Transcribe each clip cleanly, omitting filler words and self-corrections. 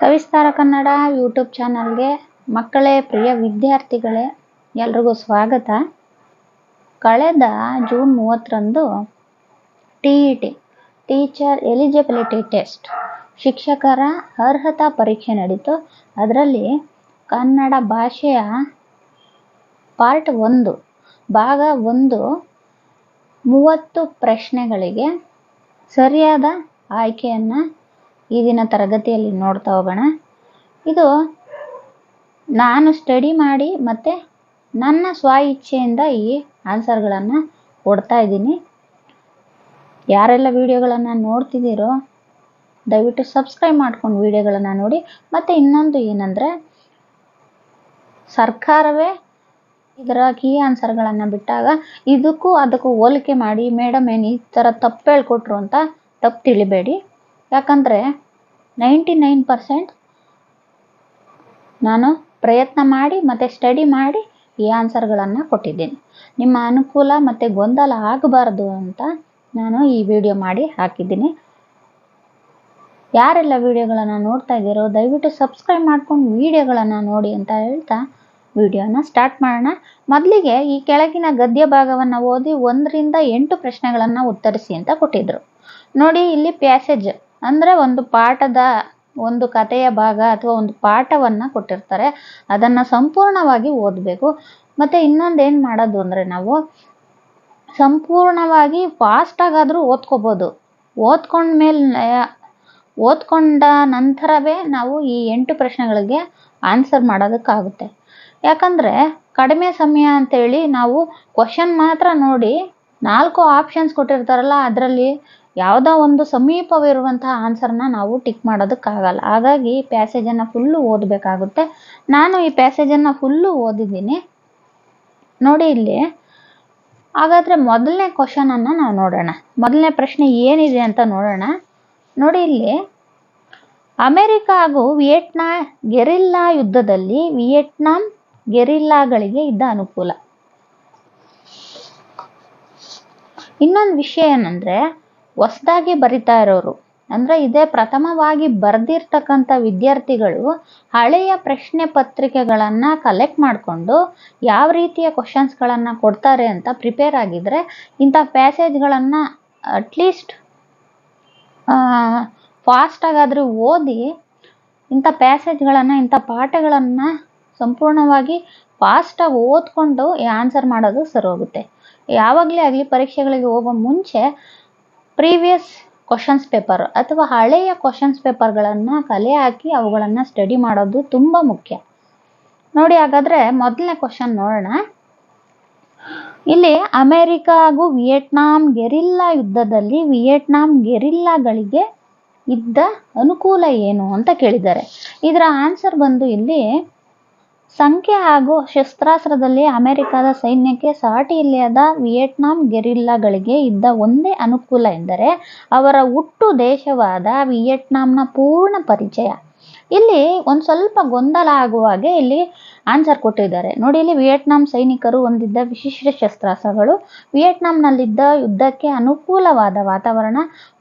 ಸವಿಸ್ತಾರ Kannada YouTube ಚಾನಲ್ಗೆ ಮಕ್ಕಳೇ, ಪ್ರಿಯ ವಿದ್ಯಾರ್ಥಿಗಳೇ, ಎಲ್ರಿಗೂ ಸ್ವಾಗತ. ಕಳೆದ ಜೂನ್ 30ರಂದು TET ಟೀಚರ್ ಎಲಿಜಿಬಿಲಿಟಿ ಟೆಸ್ಟ್ ಶಿಕ್ಷಕರ ಅರ್ಹತಾ ಪರೀಕ್ಷೆ ನಡೀತು. ಅದರಲ್ಲಿ ಕನ್ನಡ ಭಾಷೆಯ ಪಾರ್ಟ್ 1 ಭಾಗ 1 30 ಪ್ರಶ್ನೆಗಳಿಗೆ ಸರಿಯಾದ ಆಯ್ಕೆಯನ್ನು ಈ ದಿನ ತರಗತಿಯಲ್ಲಿ ನೋಡ್ತಾ ಹೋಗೋಣ. ಇದು ನಾನು ಸ್ಟಡಿ ಮಾಡಿ ಮತ್ತು ನನ್ನ ಸ್ವ ಇಚ್ಛೆಯಿಂದ ಈ ಆನ್ಸರ್ಗಳನ್ನು ಕೊಡ್ತಾ ಇದ್ದೀನಿ. ಯಾರೆಲ್ಲ ವಿಡಿಯೋಗಳನ್ನು ನೋಡ್ತಿದ್ದೀರೋ ದಯವಿಟ್ಟು ಸಬ್ಸ್ಕ್ರೈಬ್ ಮಾಡ್ಕೊಂಡು ವಿಡಿಯೋಗಳನ್ನು ನೋಡಿ. ಮತ್ತು ಇನ್ನೊಂದು ಏನಂದರೆ, ಸರ್ಕಾರವೇ ಇದರ ಕೀ ಆನ್ಸರ್ಗಳನ್ನು ಬಿಟ್ಟಾಗ ಇದಕ್ಕೂ ಅದಕ್ಕೂ ಹೋಲಿಕೆ ಮಾಡಿ ಮೇಡಮ್ ಏನು ಈ ಥರ ತಪ್ಪು ಹೇಳ್ಕೊಟ್ರು ಅಂತ ತಪ್ಪು ತಿಳಿಬೇಡಿ. ಯಾಕಂದರೆ 99% ನಾನು ಪ್ರಯತ್ನ ಮಾಡಿ ಮತ್ತು ಸ್ಟಡಿ ಮಾಡಿ ಈ ಆನ್ಸರ್ಗಳನ್ನು ಕೊಟ್ಟಿದ್ದೀನಿ. ನಿಮ್ಮ ಅನುಕೂಲ ಮತ್ತು ಗೊಂದಲ ಆಗಬಾರ್ದು ಅಂತ ನಾನು ಈ ವಿಡಿಯೋ ಮಾಡಿ ಹಾಕಿದ್ದೀನಿ. ಯಾರೆಲ್ಲ ವಿಡಿಯೋಗಳನ್ನು ನೋಡ್ತಾ ಇದ್ದೀರೋ ದಯವಿಟ್ಟು ಸಬ್ಸ್ಕ್ರೈಬ್ ಮಾಡ್ಕೊಂಡು ವಿಡಿಯೋಗಳನ್ನು ನೋಡಿ ಅಂತ ಹೇಳ್ತಾ ವಿಡಿಯೋನ ಸ್ಟಾರ್ಟ್ ಮಾಡೋಣ. ಮೊದಲಿಗೆ ಈ ಕೆಳಗಿನ ಗದ್ಯ ಭಾಗವನ್ನು ಓದಿ 1ರಿಂದ 8 ಪ್ರಶ್ನೆಗಳನ್ನು ಉತ್ತರಿಸಿ ಅಂತ ಕೊಟ್ಟಿದ್ರು. ನೋಡಿ, ಇಲ್ಲಿ ಪ್ಯಾಸೇಜ್ ಅಂದರೆ ಒಂದು ಪಾಠದ ಒಂದು ಕಥೆಯ ಭಾಗ ಅಥವಾ ಒಂದು ಪಾಠವನ್ನು ಕೊಟ್ಟಿರ್ತಾರೆ, ಅದನ್ನು ಸಂಪೂರ್ಣವಾಗಿ ಓದಬೇಕು. ಮತ್ತು ಇನ್ನೊಂದೇನು ಮಾಡೋದು ಅಂದರೆ, ನಾವು ಸಂಪೂರ್ಣವಾಗಿ ಫಾಸ್ಟಾಗಾದರೂ ಓದ್ಕೋಬೋದು. ಓದ್ಕೊಂಡ ನಂತರವೇ ನಾವು ಈ 8 ಪ್ರಶ್ನೆಗಳಿಗೆ ಆನ್ಸರ್ ಮಾಡೋದಕ್ಕಾಗುತ್ತೆ. ಯಾಕಂದರೆ ಕಡಿಮೆ ಸಮಯ ಅಂತೇಳಿ ನಾವು ಕ್ವಶನ್ ಮಾತ್ರ ನೋಡಿ 4 ಆಪ್ಷನ್ಸ್ ಕೊಟ್ಟಿರ್ತಾರಲ್ಲ, ಅದರಲ್ಲಿ ಯಾವುದೋ ಒಂದು ಸಮೀಪವಿರುವಂತಹ ಆನ್ಸರ್ನ ನಾವು ಟಿಕ್ ಮಾಡೋದಕ್ಕಾಗಲ್ಲ. ಹಾಗಾಗಿ ಪ್ಯಾಸೇಜನ್ನು ಫುಲ್ಲು ಓದಬೇಕಾಗುತ್ತೆ. ನಾನು ಈ ಪ್ಯಾಸೇಜನ್ನು ಫುಲ್ಲು ಓದಿದ್ದೀನಿ ನೋಡಿ ಇಲ್ಲಿ. ಹಾಗಾದರೆ ಮೊದಲನೇ ಕ್ವಶನನ್ನು ನಾವು ನೋಡೋಣ. ಮೊದಲನೇ ಪ್ರಶ್ನೆ ಏನಿದೆ ಅಂತ ನೋಡೋಣ. ನೋಡಿ, ಇಲ್ಲಿ ಅಮೆರಿಕ ಹಾಗೂ ವಿಯೆಟ್ನಾಂ ಗೆರಿಲ್ಲಾ ಯುದ್ಧದಲ್ಲಿ ವಿಯೆಟ್ನಾಂ ಗೆರಿಲ್ಲಾಗಳಿಗೆ ಇದ್ದ ಅನುಕೂಲ. ಇನ್ನೊಂದು ವಿಷಯ ಏನಂದರೆ, ಹೊಸದಾಗಿ ಬರಿತಾ ಇರೋರು ಅಂದರೆ ಇದೇ ಪ್ರಥಮವಾಗಿ ಬರೆದಿರ್ತಕ್ಕಂಥ ವಿದ್ಯಾರ್ಥಿಗಳು ಹಳೆಯ ಪ್ರಶ್ನೆ ಪತ್ರಿಕೆಗಳನ್ನು ಕಲೆಕ್ಟ್ ಮಾಡಿಕೊಂಡು ಯಾವ ರೀತಿಯ ಕ್ವಶನ್ಸ್ಗಳನ್ನು ಕೊಡ್ತಾರೆ ಅಂತ ಪ್ರಿಪೇರ್ ಆಗಿದ್ದರೆ ಇಂಥ ಪ್ಯಾಸೇಜ್ಗಳನ್ನು ಅಟ್ಲೀಸ್ಟ್ ಫಾಸ್ಟಾಗಾದರೂ ಓದಿ ಇಂಥ ಪ್ಯಾಸೇಜ್ಗಳನ್ನು ಇಂಥ ಪಾಠಗಳನ್ನು ಸಂಪೂರ್ಣವಾಗಿ ಫಾಸ್ಟಾಗಿ ಓದ್ಕೊಂಡು ಆನ್ಸರ್ ಮಾಡೋದು ಸರಿ ಹೋಗುತ್ತೆ. ಯಾವಾಗಲೇ ಆಗಲಿ ಪರೀಕ್ಷೆಗಳಿಗೆ ಹೋಗೋ ಮುಂಚೆ ಪ್ರೀವಿಯಸ್ ಕ್ವಶನ್ಸ್ ಪೇಪರ್ ಅಥವಾ ಹಳೆಯ ಕ್ವಶನ್ಸ್ ಪೇಪರ್ಗಳನ್ನು ಕಲೆ ಹಾಕಿ ಅವುಗಳನ್ನು ಸ್ಟಡಿ ಮಾಡೋದು ತುಂಬ ಮುಖ್ಯ. ನೋಡಿ, ಹಾಗಾದರೆ ಮೊದಲನೇ ಕ್ವಶನ್ ನೋಡೋಣ. ಇಲ್ಲಿ ಅಮೆರಿಕ ಹಾಗೂ ವಿಯೆಟ್ನಾಂ ಗೆರಿಲ್ಲಾ ಯುದ್ಧದಲ್ಲಿ ವಿಯೆಟ್ನಾಂ ಗೆರಿಲ್ಲಾಗಳಿಗೆ ಇದ್ದ ಅನುಕೂಲ ಏನು ಅಂತ ಕೇಳಿದ್ದಾರೆ. ಇದರ ಆನ್ಸರ್ ಬಂದು ಇಲ್ಲಿ ಸಂಖ್ಯೆ ಹಾಗೂ ಶಸ್ತ್ರಾಸ್ತ್ರದಲ್ಲಿ ಅಮೆರಿಕದ ಸೈನ್ಯಕ್ಕೆ ಸಾಟಿ ಇಲ್ಲದ ವಿಯೆಟ್ನಾಂ ಗೆರಿಲ್ಲಾಗಳಿಗೆ ಇದ್ದ ಒಂದೇ ಅನುಕೂಲ ಎಂದರೆ ಅವರ ಹುಟ್ಟು ದೇಶವಾದ ವಿಯೆಟ್ನಾಂನ ಪೂರ್ಣ ಪರಿಚಯ. ಇಲ್ಲಿ ಒಂದು ಸ್ವಲ್ಪ ಗೊಂದಲ ಆಗುವ ಹಾಗೆ ಇಲ್ಲಿ ಆನ್ಸರ್ ಕೊಟ್ಟಿದ್ದಾರೆ. ನೋಡಿ, ಇಲ್ಲಿ ವಿಯೆಟ್ನಾಂ ಸೈನಿಕರು ಹೊಂದಿದ್ದ ವಿಶಿಷ್ಟ ಶಸ್ತ್ರಾಸ್ತ್ರಗಳು, ವಿಯೆಟ್ನಾಂನಲ್ಲಿದ್ದ ಯುದ್ಧಕ್ಕೆ ಅನುಕೂಲವಾದ ವಾತಾವರಣ,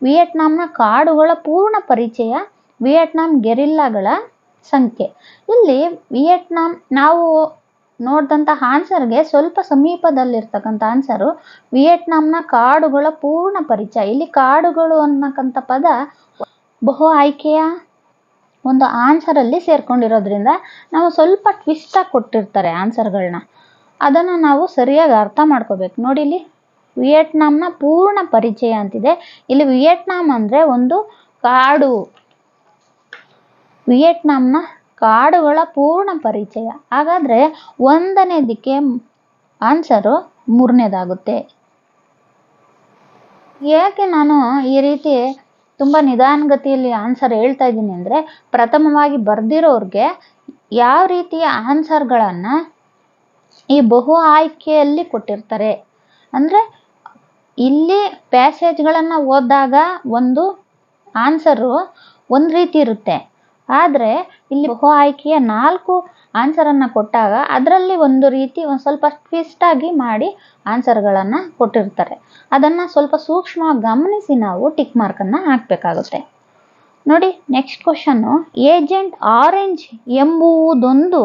ವಿಯೆಟ್ನಾಂನ ಕಾಡುಗಳ ಪೂರ್ಣ ಪರಿಚಯ, ವಿಯೆಟ್ನಾಂ ಗೆರಿಲ್ಲಾಗಳ ಸಂಖ್ಯೆ. ಇಲ್ಲಿ ವಿಯೆಟ್ನಾಂ ನಾವು ನೋಡಿದಂಥ ಆನ್ಸರ್ಗೆ ಸ್ವಲ್ಪ ಸಮೀಪದಲ್ಲಿರ್ತಕ್ಕಂಥ ಆನ್ಸರು ವಿಯೆಟ್ನಾಂನ ಕಾಡುಗಳ ಪೂರ್ಣ ಪರಿಚಯ. ಇಲ್ಲಿ ಕಾಡುಗಳು ಅನ್ನಕ್ಕಂಥ ಪದ ಬಹು ಆಯ್ಕೆಯ ಒಂದು ಆನ್ಸರಲ್ಲಿ ಸೇರ್ಕೊಂಡಿರೋದ್ರಿಂದ ನಾವು ಸ್ವಲ್ಪ ಟ್ವಿಸ್ಟಾಗಿ ಕೊಟ್ಟಿರ್ತಾರೆ ಆನ್ಸರ್ಗಳನ್ನ, ಅದನ್ನು ನಾವು ಸರಿಯಾಗಿ ಅರ್ಥ ಮಾಡ್ಕೋಬೇಕು. ನೋಡಿ, ಇಲ್ಲಿ ವಿಯೆಟ್ನಾಂನ ಪೂರ್ಣ ಪರಿಚಯ ಅಂತಿದೆ. ಇಲ್ಲಿ ವಿಯೆಟ್ನಾಂ ಅಂದರೆ ಒಂದು ಕಾಡು, ವಿಯೆಟ್ನಾಂನ ಕಾಡುಗಳ ಪೂರ್ಣ ಪರಿಚಯ. ಹಾಗಾದರೆ ಒಂದನೇದಕ್ಕೆ ಆನ್ಸರು 3ನೇದಾಗುತ್ತೆ. ಯಾಕೆ ನಾನು ಈ ರೀತಿ ತುಂಬ ನಿಧಾನಗತಿಯಲ್ಲಿ ಆನ್ಸರ್ ಹೇಳ್ತಾ ಇದ್ದೀನಿ ಅಂದರೆ, ಪ್ರಥಮವಾಗಿ ಬರೆದಿರೋರಿಗೆ ಯಾವ ರೀತಿಯ ಆನ್ಸರ್ಗಳನ್ನು ಈ ಬಹು ಆಯ್ಕೆಯಲ್ಲಿ ಕೊಟ್ಟಿರ್ತಾರೆ ಅಂದರೆ, ಇಲ್ಲಿ ಪ್ಯಾಸೇಜ್ಗಳನ್ನು ಓದಿದಾಗ ಒಂದು ಆನ್ಸರು ಒಂದು ರೀತಿ ಇರುತ್ತೆ, ಆದರೆ ಇಲ್ಲಿ ಬಹು ಆಯ್ಕೆಯ 4 ಆನ್ಸರನ್ನು ಕೊಟ್ಟಾಗ ಅದರಲ್ಲಿ ಒಂದು ರೀತಿ ಒಂದು ಸ್ವಲ್ಪ ಟ್ವಿಸ್ಟಾಗಿ ಮಾಡಿ ಆನ್ಸರ್ಗಳನ್ನು ಕೊಟ್ಟಿರ್ತಾರೆ. ಅದನ್ನು ಸ್ವಲ್ಪ ಸೂಕ್ಷ್ಮವಾಗಿ ಗಮನಿಸಿ ನಾವು ಟಿಕ್ ಮಾರ್ಕನ್ನು ಹಾಕಬೇಕಾಗುತ್ತೆ. ನೋಡಿ ನೆಕ್ಸ್ಟ್ ಕ್ವಶನ್ನು, ಏಜೆಂಟ್ ಆರೆಂಜ್ ಎಂಬುವುದೊಂದು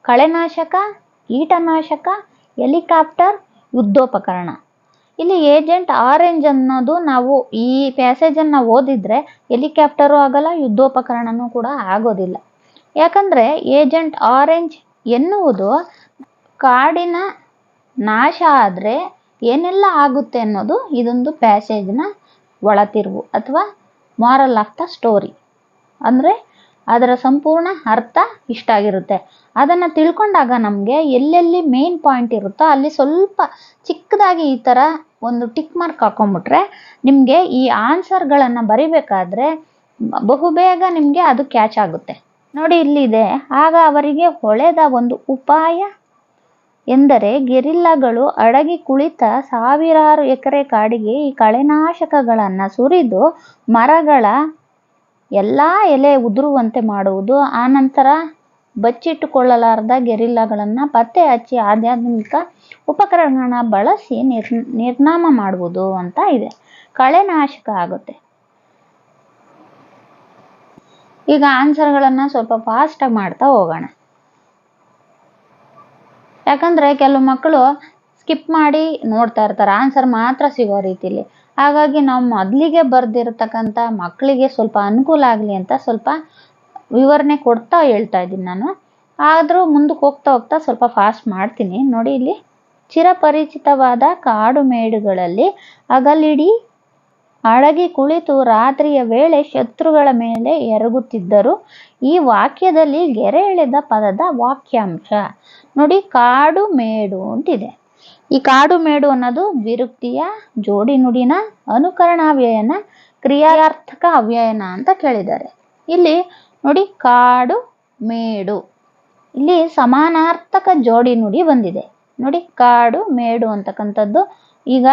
ಕಳೆನಾಶಕ, ಕೀಟನಾಶಕ, ಹೆಲಿಕಾಪ್ಟರ್, ಯುದ್ಧೋಪಕರಣ. ಇಲ್ಲಿ ಏಜೆಂಟ್ ಆರೆಂಜ್ ಅನ್ನೋದು ನಾವು ಈ ಪ್ಯಾಸೇಜನ್ನು ಓದಿದ್ರೆ ಹೆಲಿಕಾಪ್ಟರು ಆಗಲ್ಲ, ಯುದ್ಧೋಪಕರಣನೂ ಕೂಡ ಆಗೋದಿಲ್ಲ. ಯಾಕಂದರೆ ಏಜೆಂಟ್ ಆರೆಂಜ್ ಎನ್ನುವುದು ಕಾಡಿನ ನಾಶ ಆದರೆ ಏನೆಲ್ಲ ಆಗುತ್ತೆ ಅನ್ನೋದು ಇದೊಂದು ಪ್ಯಾಸೇಜ್ನ ಒಳತಿರುವು ಅಥವಾ ಮಾರಲ್ ಆಫ್ ದ ಸ್ಟೋರಿ. ಅಂದರೆ ಅದರ ಸಂಪೂರ್ಣ ಅರ್ಥ ಇಷ್ಟ ಆಗಿರುತ್ತೆ. ಅದನ್ನು ತಿಳ್ಕೊಂಡಾಗ ನಮಗೆ ಎಲ್ಲೆಲ್ಲಿ ಮೇನ್ ಪಾಯಿಂಟ್ ಇರುತ್ತೋ ಅಲ್ಲಿ ಸ್ವಲ್ಪ ಚಿಕ್ಕದಾಗಿ ಈ ಥರ ಒಂದು ಟಿಕ್ ಮಾರ್ಕ್ ಹಾಕೊಂಡ್ಬಿಟ್ರೆ ನಿಮಗೆ ಈ ಆನ್ಸರ್ಗಳನ್ನು ಬರಿಬೇಕಾದ್ರೆ ಬಹುಬೇಗ ನಿಮಗೆ ಅದು ಕ್ಯಾಚ್ ಆಗುತ್ತೆ. ನೋಡಿ ಇಲ್ಲಿದೆ, ಆಗ ಅವರಿಗೆ ಹೊಳೆದ ಒಂದು ಉಪಾಯ ಎಂದರೆ ಗೆರಿಲ್ಲಾಗಳು ಅಡಗಿ ಕುಳಿತ ಸಾವಿರಾರು ಎಕರೆ ಕಾಡಿಗೆ ಈ ಕಳೆನಾಶಕಗಳನ್ನು ಸುರಿದು ಮರಗಳ ಎಲ್ಲ ಎಲೆ ಉದುರುವಂತೆ ಮಾಡುವುದು, ಆನಂತರ ಬಚ್ಚಿಟ್ಟುಕೊಳ್ಳಲಾರದ ಗೆರಿಲ್ಲಾಗಳನ್ನು ಪತ್ತೆ ಹಚ್ಚಿ ಆಧ್ಯಾತ್ಮಿಕ ಉಪಕರಣಗಳನ್ನ ಬಳಸಿ ನಿರ್ನಾಮ ಮಾಡುವುದು ಅಂತ ಇದೆ. ಕಳೆನಾಶಕ ಆಗುತ್ತೆ. ಈಗ ಆನ್ಸರ್ಗಳನ್ನು ಸ್ವಲ್ಪ ಫಾಸ್ಟಾಗಿ ಮಾಡ್ತಾ ಹೋಗೋಣ. ಯಾಕಂದರೆ ಕೆಲವು ಮಕ್ಕಳು ಸ್ಕಿಪ್ ಮಾಡಿ ನೋಡ್ತಾ ಇರ್ತಾರೆ, ಆನ್ಸರ್ ಮಾತ್ರ ಸಿಗೋ ರೀತಿಲಿ. ಹಾಗಾಗಿ ನಾವು ಮೊದಲಿಗೆ ಬರೆದಿರ್ತಕ್ಕಂಥ ಮಕ್ಕಳಿಗೆ ಸ್ವಲ್ಪ ಅನುಕೂಲ ಆಗಲಿ ಅಂತ ಸ್ವಲ್ಪ ವಿವರಣೆ ಕೊಡ್ತಾ ಹೇಳ್ತಾ ಇದ್ದೀನಿ ನಾನು. ಆದರೂ ಮುಂದಕ್ಕೆ ಹೋಗ್ತಾ ಹೋಗ್ತಾ ಸ್ವಲ್ಪ ಫಾಸ್ಟ್ ಮಾಡ್ತೀನಿ. ನೋಡಿ ಇಲ್ಲಿ, ಚಿರಪರಿಚಿತವಾದ ಕಾಡು ಮೇಡುಗಳಲ್ಲಿ ಹಗಲಿಡೀ ಅಡಗಿ ಕುಳಿತು ರಾತ್ರಿಯ ವೇಳೆ ಶತ್ರುಗಳ ಮೇಲೆ ಎರಗುತ್ತಿದ್ದರು. ಈ ವಾಕ್ಯದಲ್ಲಿ ಗೆರೆ ಎಳೆದ ಪದದ ವಾಕ್ಯಾಂಶ ನೋಡಿ, ಕಾಡು ಮೇಡು ಅಂತಿದೆ. ಈ ಕಾಡು ಮೇಡು ಅನ್ನೋದು ವಿರುಕ್ತಿಯ, ಜೋಡಿ ನುಡಿನ, ಅನುಕರಣಾವ್ಯಯನ, ಕ್ರಿಯಾರ್ಥಕ ಅವ್ಯಯನ ಅಂತ ಕೇಳಿದ್ದಾರೆ. ಇಲ್ಲಿ ನೋಡಿ ಕಾಡು ಮೇಡು, ಇಲ್ಲಿ ಸಮಾನಾರ್ಥಕ ಜೋಡಿ ನುಡಿ ಬಂದಿದೆ. ನೋಡಿ ಕಾಡು ಮೇಡು ಅಂತಕ್ಕಂಥದ್ದು ಈಗ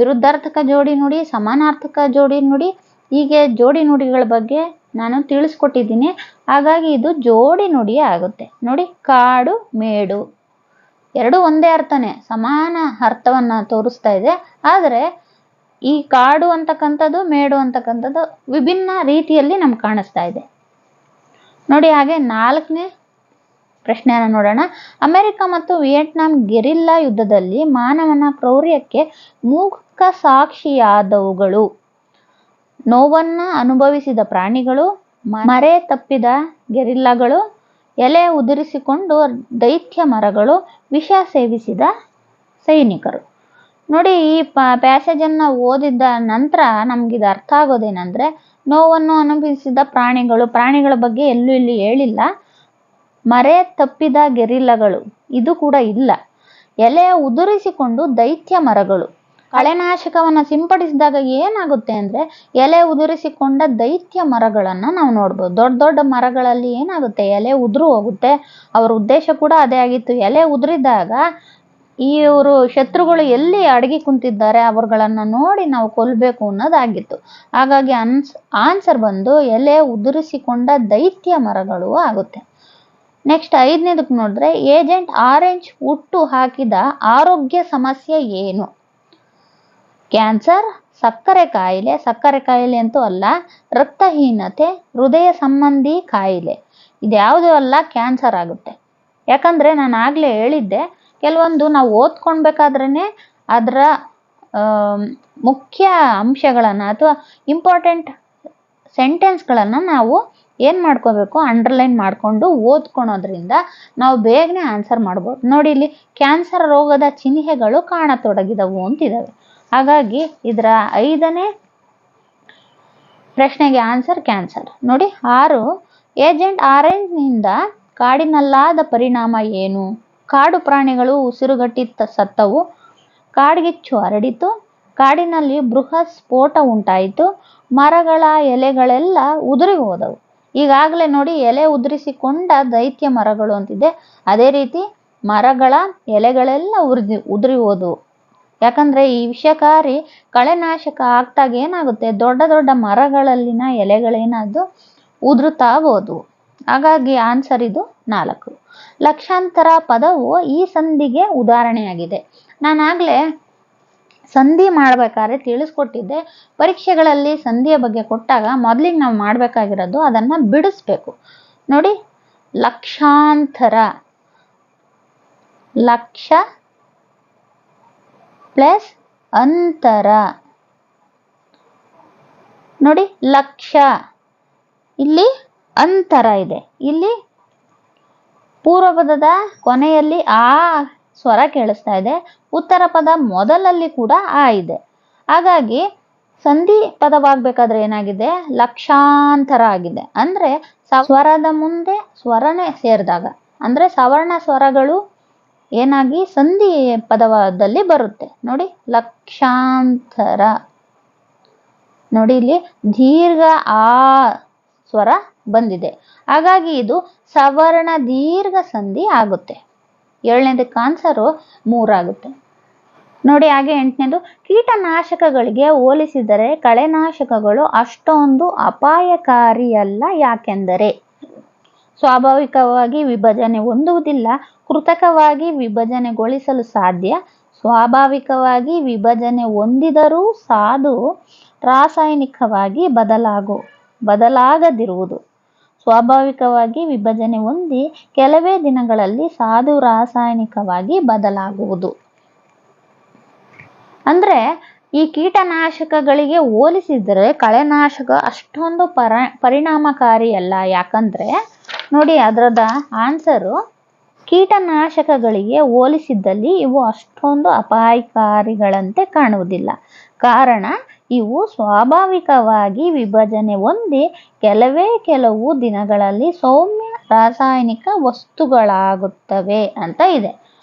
ವಿರುದ್ಧಾರ್ಥಕ ಜೋಡಿ ನುಡಿ, ಸಮಾನಾರ್ಥಕ ಜೋಡಿ ನುಡಿ, ಹೀಗೆ ಜೋಡಿ ನುಡಿಗಳ ಬಗ್ಗೆ ನಾನು ತಿಳಿಸ್ಕೊಟ್ಟಿದ್ದೀನಿ. ಹಾಗಾಗಿ ಇದು ಜೋಡಿ ನುಡಿ ಆಗುತ್ತೆ. ನೋಡಿ ಕಾಡು ಮೇಡು ಎರಡು ಒಂದೇ ಅರ್ಥನೇ, ಸಮಾನ ಅರ್ಥವನ್ನು ತೋರಿಸ್ತಾ ಇದೆ. ಆದರೆ ಈ ಕಾಡು ಅಂತಕ್ಕಂಥದ್ದು ಮೇಡು ಅಂತಕ್ಕಂಥದ್ದು ವಿಭಿನ್ನ ರೀತಿಯಲ್ಲಿ ನಮ್ಗೆ ಕಾಣಿಸ್ತಾ ಇದೆ. ನೋಡಿ ಹಾಗೆ 4ನೇ ಪ್ರಶ್ನೆಯನ್ನು ನೋಡೋಣ. ಅಮೆರಿಕ ಮತ್ತು ವಿಯೆಟ್ನಾಂ ಗೆರಿಲ್ಲಾ ಯುದ್ಧದಲ್ಲಿ ಮಾನವನ ಕ್ರೌರ್ಯಕ್ಕೆ ಮೂಕ ಸಾಕ್ಷಿಯಾದವುಗಳು: ನೋವನ್ನು ಅನುಭವಿಸಿದ ಪ್ರಾಣಿಗಳು, ಮರೆ ತಪ್ಪಿದ ಗೆರಿಲ್ಲಾಗಳು, ಎಲೆ ಉದುರಿಸಿಕೊಂಡು ದೈತ್ಯ ಮರಗಳು, ವಿಷ ಸೇವಿಸಿದ ಸೈನಿಕರು. ನೋಡಿ ಈ ಪ್ಯಾಸೇಜನ್ನು ಓದಿದ ನಂತರ ನಮಗಿದು ಅರ್ಥ ಆಗೋದೇನೆಂದರೆ, ನೋವನ್ನು ಅನುಭವಿಸಿದ ಪ್ರಾಣಿಗಳ ಬಗ್ಗೆ ಎಲ್ಲೂ ಇಲ್ಲಿ ಹೇಳಿಲ್ಲ. ಮರೆ ತಪ್ಪಿದ ಗೆರಿಲ್ಲಾಗಳು ಇದು ಕೂಡ ಇಲ್ಲ. ಎಲೆ ಉದುರಿಸಿಕೊಂಡು ದೈತ್ಯ ಮರಗಳು, ಕಳೆನಾಶಕವನ್ನು ಸಿಂಪಡಿಸಿದಾಗ ಏನಾಗುತ್ತೆ ಅಂದರೆ ಎಲೆ ಉದುರಿಸಿಕೊಂಡ ದೈತ್ಯ ಮರಗಳನ್ನು ನಾವು ನೋಡ್ಬೋದು. ದೊಡ್ಡ ದೊಡ್ಡ ಮರಗಳಲ್ಲಿ ಏನಾಗುತ್ತೆ, ಎಲೆ ಉದುರು ಹೋಗುತ್ತೆ. ಅವರ ಉದ್ದೇಶ ಕೂಡ ಅದೇ ಆಗಿತ್ತು. ಎಲೆ ಉದುರಿದಾಗ ಇವರು ಶತ್ರುಗಳು ಎಲ್ಲಿ ಅಡಗಿ ಕುಂತಿದ್ದಾರೆ ಅವರುಗಳನ್ನು ನೋಡಿ ನಾವು ಕೊಲ್ಲಬೇಕು ಅನ್ನೋದಾಗಿತ್ತು. ಹಾಗಾಗಿ ಆನ್ಸರ್ ಬಂದು ಎಲೆ ಉದುರಿಸಿಕೊಂಡ ದೈತ್ಯ ಮರಗಳು ಆಗುತ್ತೆ. ನೆಕ್ಸ್ಟ್ 5ನೇದಕ್ಕೆ ನೋಡಿದ್ರೆ, ಏಜೆಂಟ್ ಆರೆಂಜ್ ಹುಟ್ಟು ಹಾಕಿದ ಆರೋಗ್ಯ ಸಮಸ್ಯೆ ಏನು? ಕ್ಯಾನ್ಸರ್, ಸಕ್ಕರೆ ಕಾಯಿಲೆ ಅಂತೂ ಅಲ್ಲ, ರಕ್ತಹೀನತೆ, ಹೃದಯ ಸಂಬಂಧಿ ಕಾಯಿಲೆ, ಇದ್ಯಾವುದೂ ಅಲ್ಲ, ಕ್ಯಾನ್ಸರ್ ಆಗುತ್ತೆ. ಯಾಕಂದರೆ ನಾನು ಆಗಲೇ ಹೇಳಿದ್ದೆ, ಕೆಲವೊಂದು ನಾವು ಓದ್ಕೊಳ್ಬೇಕಾದ್ರೇ ಅದರ ಮುಖ್ಯ ಅಂಶಗಳನ್ನು ಅಥವಾ ಇಂಪಾರ್ಟೆಂಟ್ ಸೆಂಟೆನ್ಸ್ಗಳನ್ನು ನಾವು ಏನು ಮಾಡ್ಕೋಬೇಕು, ಅಂಡರ್ಲೈನ್ ಮಾಡಿಕೊಂಡು ಓದ್ಕೊಳೋದ್ರಿಂದ ನಾವು ಬೇಗನೆ ಆನ್ಸರ್ ಮಾಡ್ಬೋದು. ನೋಡಿ ಇಲ್ಲಿ ಕ್ಯಾನ್ಸರ್ ರೋಗದ ಚಿಹ್ನೆಗಳು ಕಾಣತೊಡಗಿದವು ಅಂತಿದ್ದಾವೆ. ಹಾಗಾಗಿ ಇದರ 5ನೇ ಪ್ರಶ್ನೆಗೆ ಆನ್ಸರ್ ಕ್ಯಾನ್ಸರ್. ನೋಡಿ 6, ಏಜೆಂಟ್ ಆರೆಂಜ್ನಿಂದ ಕಾಡಿನಲ್ಲಾದ ಪರಿಣಾಮ ಏನು? ಕಾಡು ಪ್ರಾಣಿಗಳು ಉಸಿರುಗಟ್ಟಿ ಸತ್ತವು, ಕಾಡ್ಗಿಚ್ಚು ಹರಡಿತು, ಕಾಡಿನಲ್ಲಿ ಬೃಹತ್ ಸ್ಫೋಟ ಉಂಟಾಯಿತು, ಮರಗಳ ಎಲೆಗಳೆಲ್ಲ ಉದುರಿ ಹೋದವು. ಈಗಾಗಲೇ ನೋಡಿ ಎಲೆ ಉದುರಿಸಿಕೊಂಡ ದೈತ್ಯ ಮರಗಳು ಅಂತಿದೆ. ಅದೇ ರೀತಿ ಮರಗಳ ಎಲೆಗಳೆಲ್ಲ ಉದುರಿ ಹೋದವು. ಯಾಕಂದರೆ ಈ ವಿಷಕಾರಿ ಕಳೆನಾಶಕ ಆಗ್ತಾಗ ಏನಾಗುತ್ತೆ, ದೊಡ್ಡ ದೊಡ್ಡ ಮರಗಳಲ್ಲಿನ ಎಲೆಗಳೇನಾದ್ರು ಉದುರುತ್ತಾ ಹೋದವು. ಹಾಗಾಗಿ ಆನ್ಸರ್ ಇದು 4. ಲಕ್ಷಾಂತರ ಪದವು ಈ ಸಂಧಿಗೆ ಉದಾಹರಣೆಯಾಗಿದೆ. ನಾನಾಗಲೇ ಸಂಧಿ ಮಾಡ್ಬೇಕಾದ್ರೆ ತಿಳಿಸ್ಕೊಟ್ಟಿದ್ದೆ. ಪರೀಕ್ಷೆಗಳಲ್ಲಿ ಸಂಧಿಯ ಬಗ್ಗೆ ಕೊಟ್ಟಾಗ ಮೊದಲಿಗೆ ನಾವು ಮಾಡಬೇಕಾಗಿರೋದು ಅದನ್ನ ಬಿಡಿಸ್ಬೇಕು. ನೋಡಿ, ಲಕ್ಷಾಂತರ, ಲಕ್ಷ ಪ್ಲಸ್ ಅಂತರ. ನೋಡಿ, ಲಕ್ಷ, ಇಲ್ಲಿ ಅಂತರ ಇದೆ. ಇಲ್ಲಿ ಪೂರ್ವ ಪದದ ಕೊನೆಯಲ್ಲಿ ಆ ಸ್ವರ ಕೇಳಿಸ್ತಾ ಇದೆ, ಉತ್ತರ ಪದ ಮೊದಲಲ್ಲಿ ಕೂಡ ಆ ಇದೆ. ಹಾಗಾಗಿ ಸಂಧಿ ಪದವಾಗಬೇಕಾದ್ರೆ ಏನಾಗಿದೆ, ಲಕ್ಷಾಂತರ ಆಗಿದೆ. ಅಂದ್ರೆ ಸ್ವರದ ಮುಂದೆ ಸ್ವರನೇ ಸೇರಿದಾಗ, ಅಂದ್ರೆ ಸವರ್ಣ ಸ್ವರಗಳು ಏನಾಗಿ ಸಂಧಿ ಪದದಲ್ಲಿ ಬರುತ್ತೆ. ನೋಡಿ, ಲಕ್ಷಾಂತರ. ನೋಡಿ, ಇಲ್ಲಿ ದೀರ್ಘ ಆ ಸ್ವರ ಬಂದಿದೆ. ಹಾಗಾಗಿ ಇದು ಸವರ್ಣ ದೀರ್ಘ ಸಂಧಿ ಆಗುತ್ತೆ. 7ನೇದಕ್ಕೆ ಆನ್ಸರು 3 ಆಗುತ್ತೆ. ನೋಡಿ, ಹಾಗೆ 8ನೇದು, ಕೀಟನಾಶಕಗಳಿಗೆ ಹೋಲಿಸಿದರೆ ಕಳೆನಾಶಕಗಳು ಅಷ್ಟೊಂದು ಅಪಾಯಕಾರಿಯಲ್ಲ, ಯಾಕೆಂದರೆ ಸ್ವಾಭಾವಿಕವಾಗಿ ವಿಭಜನೆ ಹೊಂದುವುದಿಲ್ಲ, ಕೃತಕವಾಗಿ ವಿಭಜನೆಗೊಳಿಸಲು ಸಾಧ್ಯ, ಸ್ವಾಭಾವಿಕವಾಗಿ ವಿಭಜನೆ ಹೊಂದಿದರೂ ಸಾಧು ರಾಸಾಯನಿಕವಾಗಿ ಬದಲಾಗದಿರುವುದು. ಸ್ವಾಭಾವಿಕವಾಗಿ ವಿಭಜನೆ ಹೊಂದಿ ಕೆಲವೇ ದಿನಗಳಲ್ಲಿ ಸಾಧು ರಾಸಾಯನಿಕವಾಗಿ ಬದಲಾಗುವುದು. ಅಂದ್ರೆ ಈ ಕೀಟನಾಶಕಗಳಿಗೆ ಹೋಲಿಸಿದರೆ ಕಳೆನಾಶಕ ಅಷ್ಟೊಂದು ಪರಿಣಾಮಕಾರಿಯಲ್ಲ. ಯಾಕಂದ್ರೆ ನೋಡಿ, ಅದರದ ಆನ್ಸರು ಕೀಟನಾಶಕಗಳಿಗೆ ಹೋಲಿಸಿದ್ದಲ್ಲಿ ಇವು ಅಷ್ಟೊಂದು ಅಪಾಯಕಾರಿಗಳಂತೆ ಕಾಣುವುದಿಲ್ಲ. ಕಾರಣ, ಇವು ಸ್ವಾಭಾವಿಕವಾಗಿ ವಿಭಜನೆ ಹೊಂದಿ ಕೆಲವು ದಿನಗಳಲ್ಲಿ ಸೌಮ್ಯ ರಾಸಾಯನಿಕ ವಸ್ತುಗಳಾಗುತ್ತವೆ ಅಂತ ಇದೆ.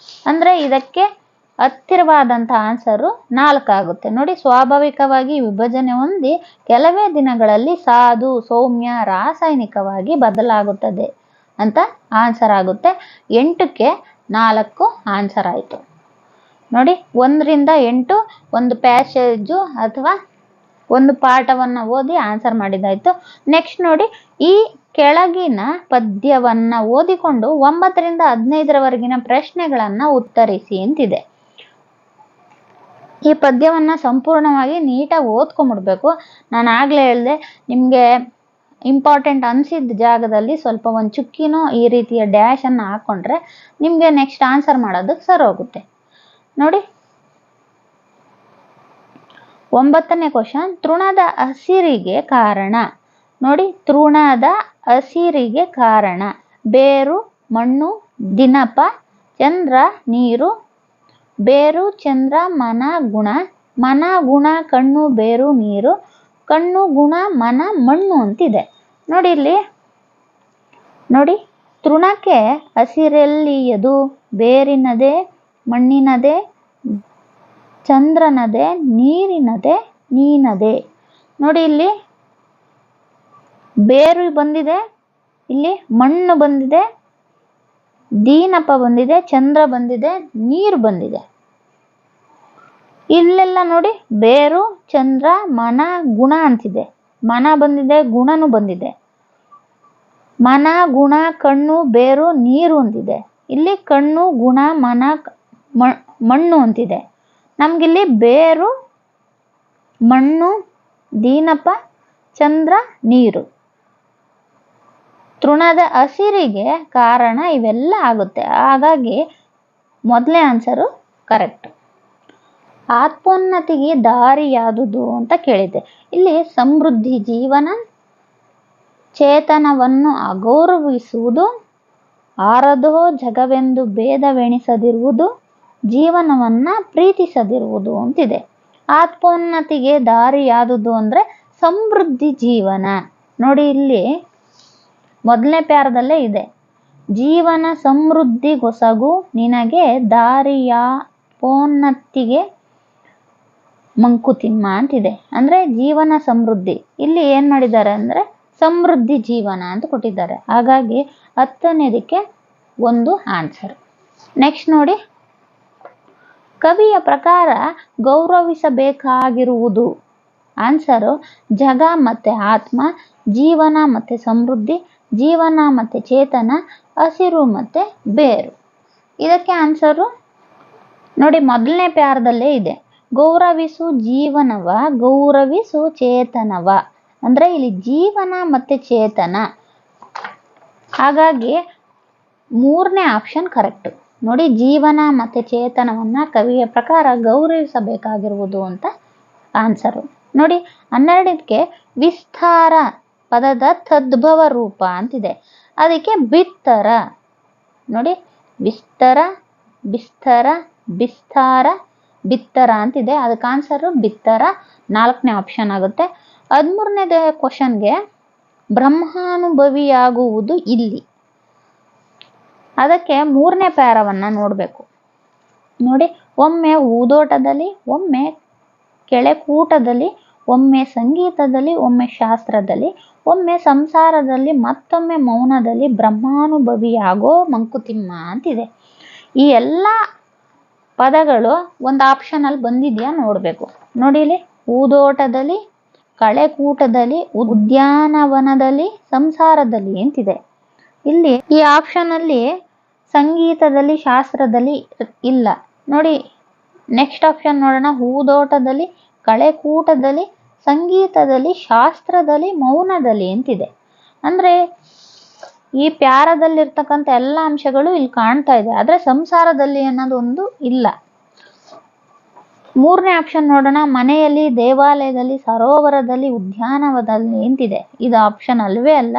ಅಂದ್ರೆ ಇದಕ್ಕೆ ಹತ್ತಿರವಾದಂಥ ಆನ್ಸರು 4 ಆಗುತ್ತೆ. ನೋಡಿ, ಸ್ವಾಭಾವಿಕವಾಗಿ ವಿಭಜನೆ ಹೊಂದಿ ಕೆಲವೇ ದಿನಗಳಲ್ಲಿ ಸಾಧು ಸೌಮ್ಯ ರಾಸಾಯನಿಕವಾಗಿ ಬದಲಾಗುತ್ತದೆ ಅಂತ ಆನ್ಸರ್ ಆಗುತ್ತೆ. 8ಕ್ಕೆ 4 ಆನ್ಸರ್ ಆಯಿತು. ನೋಡಿ, 1ರಿಂದ 8 ಒಂದು ಪ್ಯಾಸೇಜು ಅಥವಾ ಒಂದು ಪಾಠವನ್ನು ಓದಿ ಆನ್ಸರ್ ಮಾಡಿದಾಯ್ತು. ನೆಕ್ಸ್ಟ್ ನೋಡಿ, ಈ ಕೆಳಗಿನ ಪದ್ಯವನ್ನ ಓದಿಕೊಂಡು 9ರಿಂದ 15ರವರೆಗಿನ ಪ್ರಶ್ನೆಗಳನ್ನ ಉತ್ತರಿಸಿ ಅಂತಿದೆ. ಈ ಪದ್ಯವನ್ನ ಸಂಪೂರ್ಣವಾಗಿ ನೀಟಾಗಿ ಓದ್ಕೊಂಡ್ಬಿಡ್ಬೇಕು. ನಾನು ಆಗ್ಲೇ ಹೇಳಿದೆ, ನಿಮಗೆ ಇಂಪಾರ್ಟೆಂಟ್ ಅನಿಸಿದ ಜಾಗದಲ್ಲಿ ಸ್ವಲ್ಪ ಒಂದು ಚುಕ್ಕಿನೋ ಈ ರೀತಿಯ ಡ್ಯಾಶ್ ಅನ್ನು ಹಾಕೊಂಡ್ರೆ ನಿಮಗೆ ನೆಕ್ಸ್ಟ್ ಆನ್ಸರ್ ಮಾಡೋದಕ್ಕೆ ಸರೋಗುತ್ತೆ. ನೋಡಿ, 9ನೇ ಕ್ವಶನ್, ತೃಣದ ಹಸಿರಿಗೆ ಕಾರಣ. ನೋಡಿ, ತೃಣದ ಹಸಿರಿಗೆ ಕಾರಣ ಬೇರು, ಮಣ್ಣು, ದಿನಪ, ಚಂದ್ರ, ನೀರು. ಬೇರು, ಚಂದ್ರ, ಮನ, ಗುಣ. ಮನ, ಗುಣ, ಕಣ್ಣು, ಬೇರು, ನೀರು. ಕಣ್ಣು, ಗುಣ, ಮನ, ಮಣ್ಣು ಅಂತಿದೆ. ನೋಡಿ, ಇಲ್ಲಿ ನೋಡಿ, ತೃಣಕ್ಕೆ ಹಸಿರೆಲ್ಲಿಯದು? ಬೇರಿನದೆ, ಮಣ್ಣಿನದೆ, ಚಂದ್ರನದೆ, ನೀರಿನದೆ, ನೀನದೆ. ನೋಡಿ, ಇಲ್ಲಿ ಬೇರು ಬಂದಿದೆ, ಇಲ್ಲಿ ಮಣ್ಣು ಬಂದಿದೆ, ದೀನಪ ಬಂದಿದೆ, ಚಂದ್ರ ಬಂದಿದೆ, ನೀರು ಬಂದಿದೆ. ಇಲ್ಲೆಲ್ಲ ನೋಡಿ, ಬೇರು, ಚಂದ್ರ, ಮನ, ಗುಣ ಅಂತಿದೆ. ಮನ ಬಂದಿದೆ, ಗುಣನು ಬಂದಿದೆ. ಮನ, ಗುಣ, ಕಣ್ಣು, ಬೇರು, ನೀರು ಅಂತಿದೆ. ಇಲ್ಲಿ ಕಣ್ಣು, ಗುಣ, ಮನ, ಮಣ್ಣು ಅಂತಿದೆ. ನಮ್ಗಿಲ್ಲಿ ಬೇರು, ಮಣ್ಣು, ದೀನಪ, ಚಂದ್ರ, ನೀರು. ತೃಣದ ಹಸಿರಿಗೆ ಕಾರಣ ಇವೆಲ್ಲ ಆಗುತ್ತೆ. ಹಾಗಾಗಿ ಮೊದಲನೇ ಆನ್ಸರು ಕರೆಕ್ಟ್. ಆತ್ಮೋನ್ನತಿಗೆ ದಾರಿ ಯಾವುದು ಅಂತ ಕೇಳಿದೆ. ಇಲ್ಲಿ ಸಮೃದ್ಧಿ ಜೀವನ, ಚೇತನವನ್ನು ಅಗೌರವಿಸುವುದು, ಆರದೋ ಜಗವೆಂದು ಭೇದವೆಣಿಸದಿರುವುದು, ಜೀವನವನ್ನ ಪ್ರೀತಿಸದಿರುವುದು ಅಂತಿದೆ. ಆತ್ಮೋನ್ನತಿಗೆ ದಾರಿ ಯಾವುದು ಅಂದ್ರೆ ಸಮೃದ್ಧಿ ಜೀವನ. ನೋಡಿ, ಇಲ್ಲಿ ಮೊದಲನೇ ಪ್ಯಾರದಲ್ಲೇ ಇದೆ, ಜೀವನ ಸಮೃದ್ಧಿಗೊಸಗು ನಿನಗೆ ದಾರಿಯಾತ್ಮೋನ್ನತಿಗೆ ಮಂಕುತಿಮ್ಮ ಅಂತಿದೆ. ಅಂದ್ರೆ ಜೀವನ ಸಮೃದ್ಧಿ. ಇಲ್ಲಿ ಏನ್ ಮಾಡಿದ್ದಾರೆ ಅಂದ್ರೆ ಸಮೃದ್ಧಿ ಜೀವನ ಅಂತ ಕೊಟ್ಟಿದ್ದಾರೆ. ಹಾಗಾಗಿ 10ನೇದಕ್ಕೆ 1 ಆನ್ಸರ್. ನೆಕ್ಸ್ಟ್ ನೋಡಿ, ಕವಿಯ ಪ್ರಕಾರ ಗೌರವಿಸಬೇಕಾಗಿರುವುದು. ಆನ್ಸರು ಜಗ ಮತ್ತೆ ಆತ್ಮ, ಜೀವನ ಮತ್ತೆ ಸಮೃದ್ಧಿ, ಜೀವನ ಮತ್ತೆ ಚೇತನ, ಹಸಿರು ಮತ್ತೆ ಬೇರು. ಇದಕ್ಕೆ ಆನ್ಸರು ನೋಡಿ ಮೊದಲನೇ ಪ್ಯಾರದಲ್ಲೇ ಇದೆ. ಗೌರವಿಸು ಜೀವನವ, ಗೌರವಿಸು ಚೇತನವ. ಅಂದ್ರೆ ಇಲ್ಲಿ ಜೀವನ ಮತ್ತೆ ಚೇತನ, ಹಾಗಾಗಿ ಮೂರನೇ ಆಪ್ಷನ್ ಕರೆಕ್ಟ್. ನೋಡಿ, ಜೀವನ ಮತ್ತೆ ಚೇತನವನ್ನ ಕವಿಯ ಪ್ರಕಾರ ಗೌರವಿಸಬೇಕಾಗಿರುವುದು ಅಂತ ಆನ್ಸರು. ನೋಡಿ 12ಕ್ಕೆ ವಿಸ್ತಾರ ಪದದ ತದ್ಭವ ರೂಪ ಅಂತಿದೆ, ಅದಕ್ಕೆ ಬಿತ್ತರ. ನೋಡಿ, ವಿಸ್ತಾರ, ಬಿಸ್ತರ, ಬಿಸ್ತಾರ, ಬಿತ್ತರ ಅಂತಿದೆ, ಅದಕ್ಕೆ ಆನ್ಸರು ಬಿತ್ತರ, 4ನೇ ಆಪ್ಷನ್ ಆಗುತ್ತೆ. 13ನೇ ಕ್ವಶನ್ಗೆ ಬ್ರಹ್ಮಾನುಭವಿಯಾಗುವುದು ಇಲ್ಲಿ, ಅದಕ್ಕೆ 3ನೇ ಪ್ಯಾರವನ್ನ ನೋಡಬೇಕು. ನೋಡಿ, ಒಮ್ಮೆ ಊದೋಟದಲ್ಲಿ, ಒಮ್ಮೆ ಕೆಳೆಕೂಟದಲ್ಲಿ, ಒಮ್ಮೆ ಸಂಗೀತದಲ್ಲಿ, ಒಮ್ಮೆ ಶಾಸ್ತ್ರದಲ್ಲಿ, ಒಮ್ಮೆ ಸಂಸಾರದಲ್ಲಿ, ಮತ್ತೊಮ್ಮೆ ಮೌನದಲ್ಲಿ ಬ್ರಹ್ಮಾನುಭವಿಯಾಗೋ ಮಂಕುತಿಮ್ಮ ಅಂತಿದೆ. ಈ ಎಲ್ಲ ಪದಗಳು ಒಂದು ಆಪ್ಷನಲ್ಲಿ ಬಂದಿದೆಯಾ ನೋಡಬೇಕು. ನೋಡಿ, ಇಲ್ಲಿ ಊದೋಟದಲ್ಲಿ, ಕಳೆಕೂಟದಲ್ಲಿ, ಉದ್ಯಾನವನದಲ್ಲಿ, ಸಂಸಾರದಲ್ಲಿ ಅಂತಿದೆ. ಇಲ್ಲಿ ಈ ಆಪ್ಷನಲ್ಲಿ ಸಂಗೀತದಲ್ಲಿ, ಶಾಸ್ತ್ರದಲ್ಲಿ ಇಲ್ಲ. ನೋಡಿ, ನೆಕ್ಸ್ಟ್ ಆಪ್ಷನ್ ನೋಡೋಣ. ಹೂದೋಟದಲ್ಲಿ, ಕಳೆಕೂಟದಲ್ಲಿ, ಸಂಗೀತದಲ್ಲಿ, ಶಾಸ್ತ್ರದಲ್ಲಿ, ಮೌನದಲ್ಲಿ ಅಂತಿದೆ. ಅಂದ್ರೆ ಈ ಪ್ಯಾರದಲ್ಲಿರ್ತಕ್ಕಂಥ ಎಲ್ಲ ಅಂಶಗಳು ಇಲ್ಲಿ ಕಾಣ್ತಾ ಇದೆ, ಆದ್ರೆ ಸಂಸಾರದಲ್ಲಿ ಅನ್ನೋದೊಂದು ಇಲ್ಲ. 3ನೇ ಆಪ್ಷನ್ ನೋಡೋಣ. ಮನೆಯಲ್ಲಿ, ದೇವಾಲಯದಲ್ಲಿ, ಸರೋವರದಲ್ಲಿ, ಉದ್ಯಾನವನದಲ್ಲಿ ಅಂತಿದೆ. ಇದು ಆಪ್ಷನ್ ಅಲ್ವೇ ಅಲ್ಲ.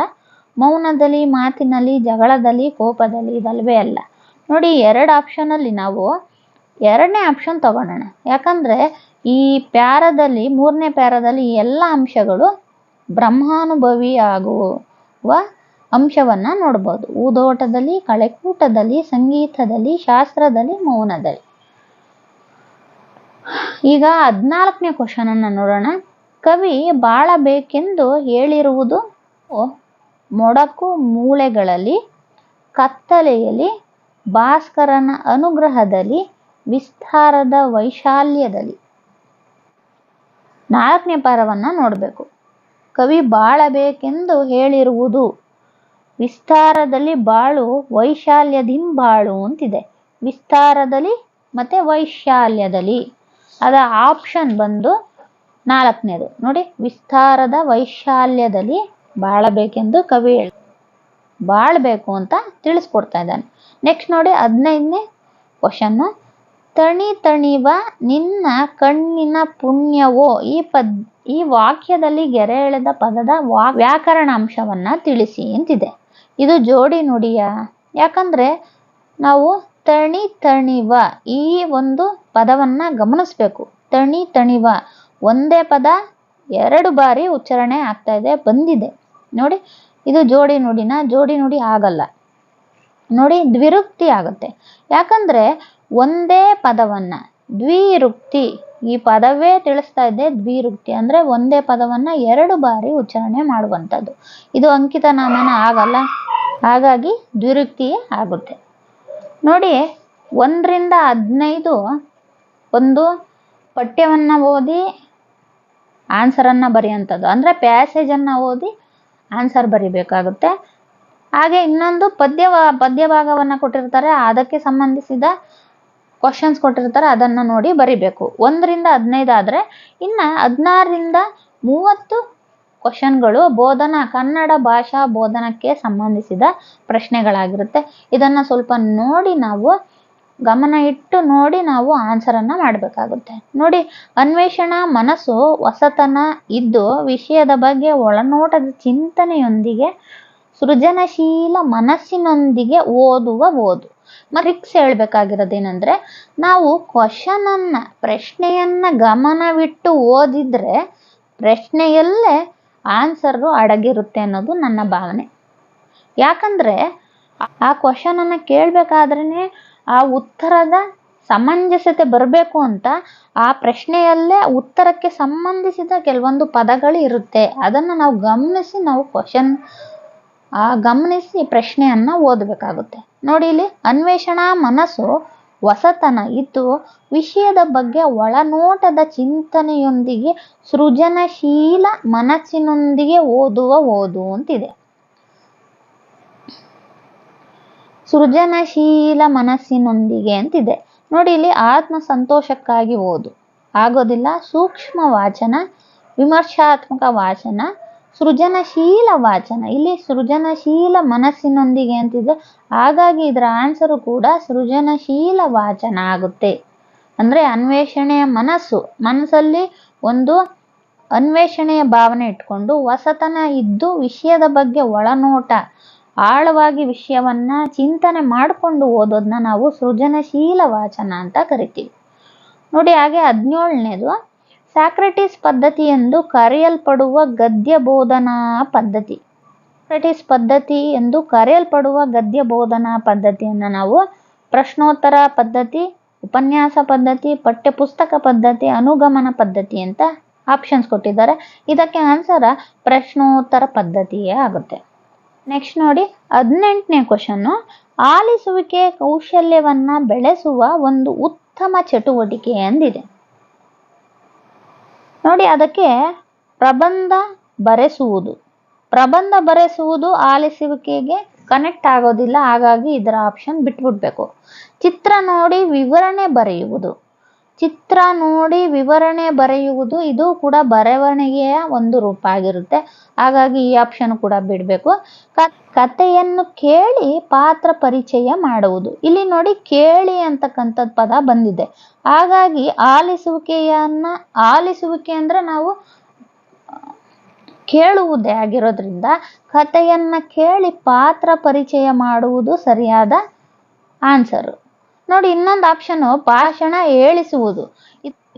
ಮೌನದಲ್ಲಿ, ಮಾತಿನಲ್ಲಿ, ಜಗಳದಲ್ಲಿ, ಕೋಪದಲ್ಲಿ ಇದಲ್ವೇ ಅಲ್ಲ. ನೋಡಿ, 2 ಆಪ್ಷನಲ್ಲಿ ನಾವು 2ನೇ ಆಪ್ಷನ್ ತಗೊಳ್ಳೋಣ. ಯಾಕಂದ್ರೆ ಈ ಪ್ಯಾರದಲ್ಲಿ, 3ನೇ ಪ್ಯಾರದಲ್ಲಿ ಎಲ್ಲ ಅಂಶಗಳು ಬ್ರಹ್ಮಾನುಭವಿ ಆಗುವ ಅಂಶವನ್ನ ನೋಡ್ಬೋದು. ಊದೋಟದಲ್ಲಿ, ಕಳೆಕೂಟದಲ್ಲಿ, ಸಂಗೀತದಲ್ಲಿ, ಶಾಸ್ತ್ರದಲ್ಲಿ, ಮೌನದಲ್ಲಿ. ಈಗ 14ನೇ ಕ್ವಶನ್ ಅನ್ನ ನೋಡೋಣ. ಕವಿ ಬಾಳಬೇಕೆಂದು ಹೇಳಿರುವುದು ಮೊಡಕು ಮೂಳೆಗಳಲ್ಲಿ, ಕತ್ತಲೆಯಲ್ಲಿ, ಭಾಸ್ಕರನ ಅನುಗ್ರಹದಲ್ಲಿ, ವಿಸ್ತಾರದ ವೈಶಾಲ್ಯದಲ್ಲಿ. 4ನೇ ಪಾರವನ್ನ ನೋಡಬೇಕು. ಕವಿ ಬಾಳಬೇಕೆಂದು ಹೇಳಿರುವುದು ವಿಸ್ತಾರದಲ್ಲಿ ಬಾಳು, ವೈಶಾಲ್ಯದಿಂಬಾಳು ಅಂತಿದೆ. ವಿಸ್ತಾರದಲ್ಲಿ ಮತ್ತೆ ವೈಶಾಲ್ಯದಲ್ಲಿ, ಅದ ಆಪ್ಷನ್ ಬಂದು 4ನೇದು. ನೋಡಿ, ವಿಸ್ತಾರದ ವೈಶಾಲ್ಯದಲ್ಲಿ ಬಾಳಬೇಕೆಂದು ಕವಿ ಬಾಳ್ಬೇಕು ಅಂತ ತಿಳಿಸ್ಕೊಡ್ತಾ ಇದ್ದಾನೆ. ನೆಕ್ಸ್ಟ್ ನೋಡಿ 15ನೇ ಕ್ವಶನ್ನು. ತಣಿ ತಣಿವ ನಿನ್ನ ಕಣ್ಣಿನ ಪುಣ್ಯವೋ. ಈ ವಾಕ್ಯದಲ್ಲಿ ಗೆರೆ ಎಳೆದ ಪದದ ವ್ಯಾಕರಣ ಅಂಶವನ್ನ ತಿಳಿಸಿ ಅಂತಿದೆ. ಇದು ಜೋಡಿ ನುಡಿಯ? ಯಾಕಂದ್ರೆ ನಾವು ತಣಿ ತಣಿವ ಈ ಒಂದು ಪದವನ್ನ ಗಮನಿಸ್ಬೇಕು. ತಣಿ ತಣಿವ ಒಂದೇ ಪದ 2 ಬಾರಿ ಉಚ್ಚಾರಣೆ ಆಗ್ತಾ ಇದೆ, ಬಂದಿದೆ. ನೋಡಿ, ಇದು ಜೋಡಿ ನುಡಿನ? ಜೋಡಿ ನುಡಿ ಆಗಲ್ಲ. ನೋಡಿ, ದ್ವಿರುಕ್ತಿ ಆಗುತ್ತೆ. ಯಾಕಂದ್ರೆ ಒಂದೇ ಪದವನ್ನ ದ್ವಿರುಕ್ತಿ, ಈ ಪದವೇ ತಿಳಿಸ್ತಾ ಇದೆ ದ್ವಿರುಕ್ತಿ ಅಂದ್ರೆ ಒಂದೇ ಪದವನ್ನ 2 ಬಾರಿ ಉಚ್ಚಾರಣೆ ಮಾಡುವಂಥದ್ದು. ಇದು ಅಂಕಿತ ನಾಮನ ಆಗಲ್ಲ, ಹಾಗಾಗಿ ದ್ವಿರುಕ್ತಿಯೇ ಆಗುತ್ತೆ. ನೋಡಿ, 1ರಿಂದ 15 ಒಂದು ಪಠ್ಯವನ್ನ ಓದಿ ಆನ್ಸರನ್ನ ಬರೆಯುವಂಥದ್ದು, ಅಂದ್ರೆ ಪ್ಯಾಸೇಜನ್ನು ಓದಿ ಆನ್ಸರ್ ಬರಿಬೇಕಾಗುತ್ತೆ. ಹಾಗೆ ಇನ್ನೊಂದು ಪದ್ಯ ಭಾಗವನ್ನು ಕೊಟ್ಟಿರ್ತಾರೆ, ಅದಕ್ಕೆ ಸಂಬಂಧಿಸಿದ ಕ್ವಶನ್ಸ್ ಕೊಟ್ಟಿರ್ತಾರೆ, ಅದನ್ನು ನೋಡಿ ಬರಿಬೇಕು. 1ರಿಂದ 15 ಆದರೆ ಇನ್ನು 16ರಿಂದ 30 ಕ್ವಶನ್ಗಳು ಕನ್ನಡ ಭಾಷಾ ಬೋಧನಕ್ಕೆ ಸಂಬಂಧಿಸಿದ ಪ್ರಶ್ನೆಗಳಾಗಿರುತ್ತೆ. ಇದನ್ನು ಸ್ವಲ್ಪ ನೋಡಿ ನಾವು ಗಮನ ಇಟ್ಟು ನೋಡಿ ನಾವು ಆನ್ಸರನ್ನು ಮಾಡಬೇಕಾಗುತ್ತೆ. ನೋಡಿ, ಅನ್ವೇಷಣಾ ಮನಸ್ಸು ಹೊಸತನ ಇದ್ದು ವಿಷಯದ ಬಗ್ಗೆ ಒಳನೋಟದ ಚಿಂತನೆಯೊಂದಿಗೆ ಸೃಜನಶೀಲ ಮನಸ್ಸಿನೊಂದಿಗೆ ಓದುವ ಓದು. ಟ್ರಿಕ್ಸ್ ಹೇಳ್ಬೇಕಾಗಿರೋದೇನೆಂದ್ರೆ, ನಾವು ಪ್ರಶ್ನೆಯನ್ನ ಗಮನವಿಟ್ಟು ಓದಿದ್ರೆ ಪ್ರಶ್ನೆಯಲ್ಲೇ ಆನ್ಸರು ಅಡಗಿರುತ್ತೆ ಅನ್ನೋದು ನನ್ನ ಭಾವನೆ. ಯಾಕಂದ್ರೆ ಆ ಕ್ವಶನನ್ನು ಕೇಳಬೇಕಾದ್ರೇ ಆ ಉತ್ತರದ ಸಮಂಜಸತೆ ಬರಬೇಕು ಅಂತ ಆ ಪ್ರಶ್ನೆಯಲ್ಲೇ ಉತ್ತರಕ್ಕೆ ಸಂಬಂಧಿಸಿದ ಕೆಲವೊಂದು ಪದಗಳು ಇರುತ್ತೆ. ಅದನ್ನು ನಾವು ಗಮನಿಸಿ ಪ್ರಶ್ನೆಯನ್ನ ಓದಬೇಕಾಗುತ್ತೆ. ನೋಡಿ, ಇಲ್ಲಿ ಅನ್ವೇಷಣಾ ಮನಸ್ಸು ಹೊಸತನ ಇದ್ದು ವಿಷಯದ ಬಗ್ಗೆ ಒಳನೋಟದ ಚಿಂತನೆಯೊಂದಿಗೆ ಸೃಜನಶೀಲ ಮನಸ್ಸಿನೊಂದಿಗೆ ಓದುವ ಓದು ಅಂತಿದೆ. ಸೃಜನಶೀಲ ಮನಸ್ಸಿನೊಂದಿಗೆ ಅಂತಿದೆ. ನೋಡಿ, ಇಲ್ಲಿ ಆತ್ಮ ಸಂತೋಷಕ್ಕಾಗಿ ಓದು. ಆಗೋದಿಲ್ಲ. ಸೂಕ್ಷ್ಮ ವಾಚನ, ವಿಮರ್ಶಾತ್ಮಕ ವಾಚನ, ಸೃಜನಶೀಲ ವಾಚನ. ಇಲ್ಲಿ ಸೃಜನಶೀಲ ಮನಸ್ಸಿನೊಂದಿಗೆ ಅಂತಿದೆ, ಹಾಗಾಗಿ ಇದರ ಆನ್ಸರು ಕೂಡ ಸೃಜನಶೀಲ ವಾಚನ ಆಗುತ್ತೆ. ಅಂದರೆ ಅನ್ವೇಷಣೆಯ ಮನಸ್ಸಲ್ಲಿ ಒಂದು ಅನ್ವೇಷಣೆಯ ಭಾವನೆ ಇಟ್ಕೊಂಡು ಹೊಸತನ ಇದ್ದು ವಿಷಯದ ಬಗ್ಗೆ ಒಳನೋಟ, ಆಳವಾಗಿ ವಿಷಯವನ್ನ ಚಿಂತನೆ ಮಾಡಿಕೊಂಡು ಓದೋದನ್ನ ನಾವು ಸೃಜನಶೀಲ ವಾಚನ ಅಂತ ಕರಿತೀವಿ. ನೋಡಿ, ಹಾಗೆ 17ನೇದು ಸಾಕ್ರೆಟಿಸ್ ಪದ್ಧತಿ ಎಂದು ಕರೆಯಲ್ಪಡುವ ಗದ್ಯ ಬೋಧನಾ ಪದ್ಧತಿ. ಸಾಕ್ರೆಟಿಸ್ ಪದ್ಧತಿ ಎಂದು ಕರೆಯಲ್ಪಡುವ ಗದ್ಯ ಬೋಧನಾ ಪದ್ಧತಿಯನ್ನು ನಾವು ಪ್ರಶ್ನೋತ್ತರ ಪದ್ಧತಿ, ಉಪನ್ಯಾಸ ಪದ್ಧತಿ, ಪಠ್ಯಪುಸ್ತಕ ಪದ್ಧತಿ, ಅನುಗಮನ ಪದ್ಧತಿ ಅಂತ ಆಪ್ಷನ್ಸ್ ಕೊಟ್ಟಿದ್ದಾರೆ. ಇದಕ್ಕೆ ಆನ್ಸರ್ ಪ್ರಶ್ನೋತ್ತರ ಪದ್ಧತಿಯೇ ಆಗುತ್ತೆ. ನೆಕ್ಸ್ಟ್ ನೋಡಿ, 18ನೇ ಕ್ವಶನ್ನು, ಆಲಿಸುವಿಕೆ ಕೌಶಲ್ಯವನ್ನ ಬೆಳೆಸುವ ಒಂದು ಉತ್ತಮ ಚಟುವಟಿಕೆ ಎಂದಿದೆ. ನೋಡಿ, ಅದಕ್ಕೆ ಪ್ರಬಂಧ ಬರೆಸುವುದು ಆಲಿಸುವಿಕೆಗೆ ಕನೆಕ್ಟ್ ಆಗೋದಿಲ್ಲ, ಹಾಗಾಗಿ ಇದರ ಆಪ್ಷನ್ ಬಿಟ್ಬಿಡ್ಬೇಕು. ಚಿತ್ರ ನೋಡಿ ವಿವರಣೆ ಬರೆಯುವುದು ಇದು ಕೂಡ ಬರವಣಿಗೆಯ ಒಂದು ರೂಪ ಆಗಿರುತ್ತೆ, ಹಾಗಾಗಿ ಈ ಆಪ್ಷನ್ ಕೂಡ ಬಿಡಬೇಕು. ಕಥೆಯನ್ನು ಕೇಳಿ ಪಾತ್ರ ಪರಿಚಯ ಮಾಡುವುದು. ಇಲ್ಲಿ ನೋಡಿ, ಕೇಳಿ ಅಂತಕ್ಕಂಥದ್ದು ಪದ ಬಂದಿದೆ, ಹಾಗಾಗಿ ಆಲಿಸುವಿಕೆ ಅಂದ್ರೆ ನಾವು ಕೇಳುವುದೇ ಆಗಿರೋದ್ರಿಂದ ಕಥೆಯನ್ನ ಕೇಳಿ ಪಾತ್ರ ಪರಿಚಯ ಮಾಡುವುದು ಸರಿಯಾದ ಆನ್ಸರ್. ನೋಡಿ, ಇನ್ನೊಂದು ಆಪ್ಷನ್ ಭಾಷಣ ಹೇಳಿಸುವುದು.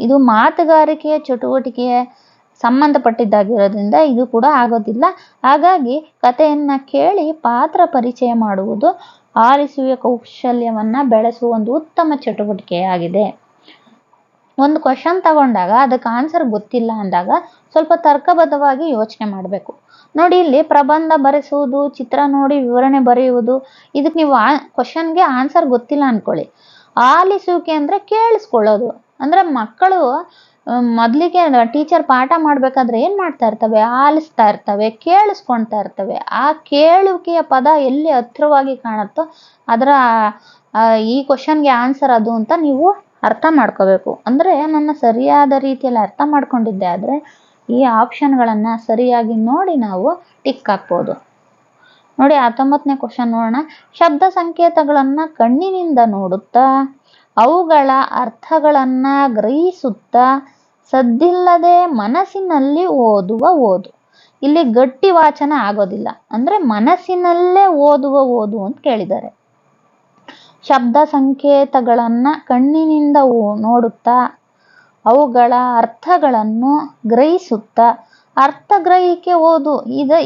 ಇದು ಮಾತುಗಾರಿಕೆಯ ಚಟುವಟಿಕೆಗೆ ಸಂಬಂಧಪಟ್ಟಿದ್ದಾಗಿರೋದ್ರಿಂದ ಇದು ಕೂಡ ಆಗೋದಿಲ್ಲ, ಹಾಗಾಗಿ ಕಥೆಯನ್ನ ಕೇಳಿ ಪಾತ್ರ ಪರಿಚಯ ಮಾಡುವುದು ಆಲಿಸುವ ಕೌಶಲ್ಯವನ್ನ ಬೆಳೆಸುವ ಒಂದು ಉತ್ತಮ ಚಟುವಟಿಕೆಯಾಗಿದೆ. ಒಂದು ಕ್ವಶನ್ ತಗೊಂಡಾಗ ಅದಕ್ಕೆ ಆನ್ಸರ್ ಗೊತ್ತಿಲ್ಲ ಅಂದಾಗ ಸ್ವಲ್ಪ ತರ್ಕಬದ್ಧವಾಗಿ ಯೋಚನೆ ಮಾಡಬೇಕು. ನೋಡಿ, ಇಲ್ಲಿ ಪ್ರಬಂಧ ಬರೆಸುವುದು, ಚಿತ್ರ ನೋಡಿ ವಿವರಣೆ ಬರೆಯುವುದು, ಇದಕ್ಕೆ ನೀವು ಕ್ವಶನ್ಗೆ ಆನ್ಸರ್ ಗೊತ್ತಿಲ್ಲ ಅನ್ಕೊಳ್ಳಿ. ಆಲಿಸುವಿಕೆ ಅಂದ್ರೆ ಕೇಳಿಸ್ಕೊಳ್ಳೋದು. ಅಂದ್ರೆ ಮಕ್ಕಳು ಮೊದಲಿಗೆ ಟೀಚರ್ ಪಾಠ ಮಾಡ್ಬೇಕಾದ್ರೆ ಏನ್ ಮಾಡ್ತಾ ಇರ್ತವೆ, ಆಲಿಸ್ತಾ ಇರ್ತವೆ, ಕೇಳಿಸ್ಕೊಳ್ತಾ ಇರ್ತವೆ. ಆ ಕೇಳುವಿಕೆಯ ಪದ ಎಲ್ಲಿ ಹತ್ರವಾಗಿ ಕಾಣುತ್ತೋ ಅದರ ಈ ಕ್ವಶನ್ಗೆ ಆನ್ಸರ್ ಅದು ಅಂತ ನೀವು ಅರ್ಥ ಮಾಡ್ಕೋಬೇಕು. ಅಂದ್ರೆ ನನ್ನ ಸರಿಯಾದ ರೀತಿಯಲ್ಲಿ ಅರ್ಥ ಮಾಡ್ಕೊಂಡಿದ್ದೆ ಆದ್ರೆ ಈ ಆಪ್ಷನ್ಗಳನ್ನ ಸರಿಯಾಗಿ ನೋಡಿ ನಾವು ಟಿಕ್ ಹಾಕ್ಬೋದು. ನೋಡಿ, 19ನೇ ಕ್ವಶನ್ ನೋಡೋಣ. ಶಬ್ದ ಸಂಕೇತಗಳನ್ನ ಕಣ್ಣಿನಿಂದ ನೋಡುತ್ತಾ ಅವುಗಳ ಅರ್ಥಗಳನ್ನ ಗ್ರಹಿಸುತ್ತಾ ಸದ್ದಿಲ್ಲದೆ ಮನಸ್ಸಿನಲ್ಲಿ ಓದು. ಇಲ್ಲಿ ಗಟ್ಟಿ ವಾಚನ ಆಗೋದಿಲ್ಲ, ಅಂದ್ರೆ ಮನಸ್ಸಿನಲ್ಲೇ ಓದು ಅಂತ ಕೇಳಿದ್ದಾರೆ. ಶಬ್ದ ಸಂಕೇತಗಳನ್ನ ಕಣ್ಣಿನಿಂದ ನೋಡುತ್ತಾ ಅವುಗಳ ಅರ್ಥಗಳನ್ನು ಗ್ರಹಿಸುತ್ತಾ, ಅರ್ಥ ಗ್ರಹಿಕೆ ಓದು.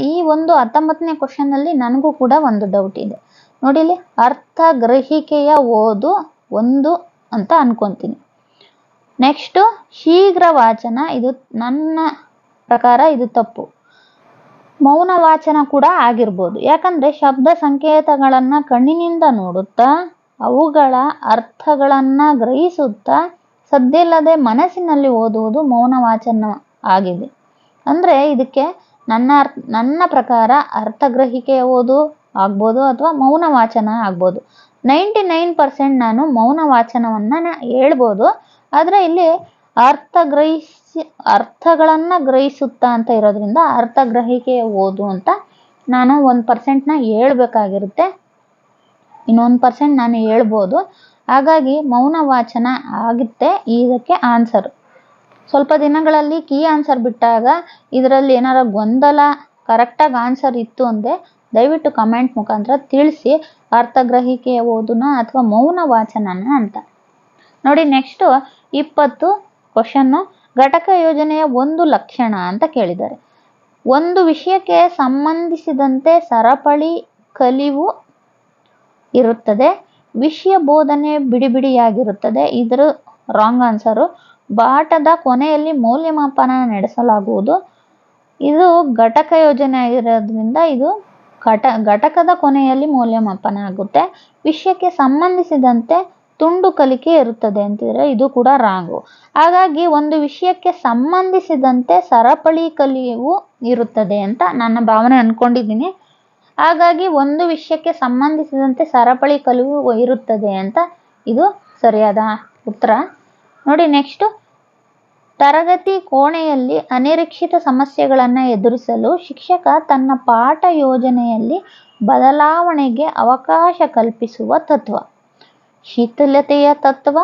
ಈ ಒಂದು 19ನೇ ಕ್ವಶನ್ ಅಲ್ಲಿ ನನಗೂ ಕೂಡ ಒಂದು ಡೌಟ್ ಇದೆ. ನೋಡಿ, ಇಲ್ಲಿ ಅರ್ಥ ಗ್ರಹಿಕೆಯ ಓದು ಒಂದು ಅಂತ ಅನ್ಕೊಂತೀನಿ. ನೆಕ್ಸ್ಟ್ ಶೀಘ್ರ ವಾಚನ, ಇದು ನನ್ನ ಪ್ರಕಾರ ಇದು ತಪ್ಪು. ಮೌನ ವಾಚನ ಕೂಡ ಆಗಿರ್ಬೋದು, ಯಾಕಂದ್ರೆ ಶಬ್ದ ಸಂಕೇತಗಳನ್ನ ಕಣ್ಣಿನಿಂದ ನೋಡುತ್ತಾ ಅವುಗಳ ಅರ್ಥಗಳನ್ನ ಗ್ರಹಿಸುತ್ತಾ ಸದ್ದಿಲ್ಲದೆ ಮನಸ್ಸಿನಲ್ಲಿ ಓದುವುದು ಮೌನ ವಾಚನ ಆಗಿದೆ. ಅಂದ್ರೆ ಇದಕ್ಕೆ ನನ್ನ ಪ್ರಕಾರ ಅರ್ಥಗ್ರಹಿಕೆಯ ಓದು ಆಗ್ಬೋದು ಅಥವಾ ಮೌನ ವಾಚನ ಆಗ್ಬೋದು. 99% ನಾನು ಮೌನ ವಾಚನವನ್ನ ಹೇಳ್ಬೋದು, ಆದ್ರೆ ಇಲ್ಲಿ ಅರ್ಥಗಳನ್ನ ಗ್ರಹಿಸುತ್ತಾ ಅಂತ ಇರೋದ್ರಿಂದ ಅರ್ಥಗ್ರಹಿಕೆಯ ಓದು ಅಂತ ನಾನು 1% ಹೇಳ್ಬೇಕಾಗಿರುತ್ತೆ, ಇನ್ನೊಂದು 1% ನಾನು ಹೇಳ್ಬೋದು. ಹಾಗಾಗಿ ಮೌನ ವಾಚನ ಆಗುತ್ತೆ ಇದಕ್ಕೆ ಆನ್ಸರ್. ಸ್ವಲ್ಪ ದಿನಗಳಲ್ಲಿ ಕೀ ಆನ್ಸರ್ ಬಿಟ್ಟಾಗ ಇದರಲ್ಲಿ ಏನಾರ ಗೊಂದಲ ಕರೆಕ್ಟಾಗಿ ಆನ್ಸರ್ ಇತ್ತು ಅಂದ್ರೆ ದಯವಿಟ್ಟು ಕಮೆಂಟ್ ಮುಖಾಂತರ ತಿಳಿಸಿ, ಅರ್ಥಗ್ರಹಿಕೆಯ ಓದುನ ಅಥವಾ ಮೌನ ವಾಚನನ ಅಂತ. ನೋಡಿ, ನೆಕ್ಸ್ಟ್ 20 ಕ್ವಶನ್ನು, ಘಟಕ ಯೋಜನೆಯ ಒಂದು ಲಕ್ಷಣ ಅಂತ ಕೇಳಿದ್ದಾರೆ. ಒಂದು ವಿಷಯಕ್ಕೆ ಸಂಬಂಧಿಸಿದಂತೆ ಸರಪಳಿ ಕಲಿವು ಇರುತ್ತದೆ, ವಿಷಯ ಬೋಧನೆ ಬಿಡಿಯಾಗಿರುತ್ತದೆ. ಇದರ ರಾಂಗ್ ಆನ್ಸರು. ಪಾಠದ ಕೊನೆಯಲ್ಲಿ ಮೌಲ್ಯಮಾಪನ ನಡೆಸಲಾಗುವುದು. ಇದು ಘಟಕ ಯೋಜನೆ ಆಗಿರೋದ್ರಿಂದ ಇದು ಘಟಕದ ಕೊನೆಯಲ್ಲಿ ಮೌಲ್ಯಮಾಪನ ಆಗುತ್ತೆ. ವಿಷಯಕ್ಕೆ ಸಂಬಂಧಿಸಿದಂತೆ ತುಂಡು ಕಲಿಕೆ ಇರುತ್ತದೆ ಅಂತಿದ್ರೆ ಇದು ಕೂಡ ರಾಂಗು. ಹಾಗಾಗಿ ಒಂದು ವಿಷಯಕ್ಕೆ ಸಂಬಂಧಿಸಿದಂತೆ ಸರಪಳಿ ಕಲಿವು ಇರುತ್ತದೆ ಅಂತ ನನ್ನ ಭಾವನೆ ಅನ್ಕೊಂಡಿದ್ದೀನಿ. ಹಾಗಾಗಿ ಒಂದು ವಿಷಯಕ್ಕೆ ಸಂಬಂಧಿಸಿದಂತೆ ಸರಪಳಿ ಕಲಿವು ಇರುತ್ತದೆ ಅಂತ ಇದು ಸರಿಯಾದ ಉತ್ತರ. ನೋಡಿ, ನೆಕ್ಸ್ಟ್ ತರಗತಿ ಕೋಣೆಯಲ್ಲಿ ಅನಿರೀಕ್ಷಿತ ಸಮಸ್ಯೆಗಳನ್ನು ಎದುರಿಸಲು ಶಿಕ್ಷಕ ತನ್ನ ಪಾಠ ಯೋಜನೆಯಲ್ಲಿ ಬದಲಾವಣೆಗೆ ಅವಕಾಶ ಕಲ್ಪಿಸುವ ತತ್ವ. ಶಿಥಿಲತೆಯ ತತ್ವ.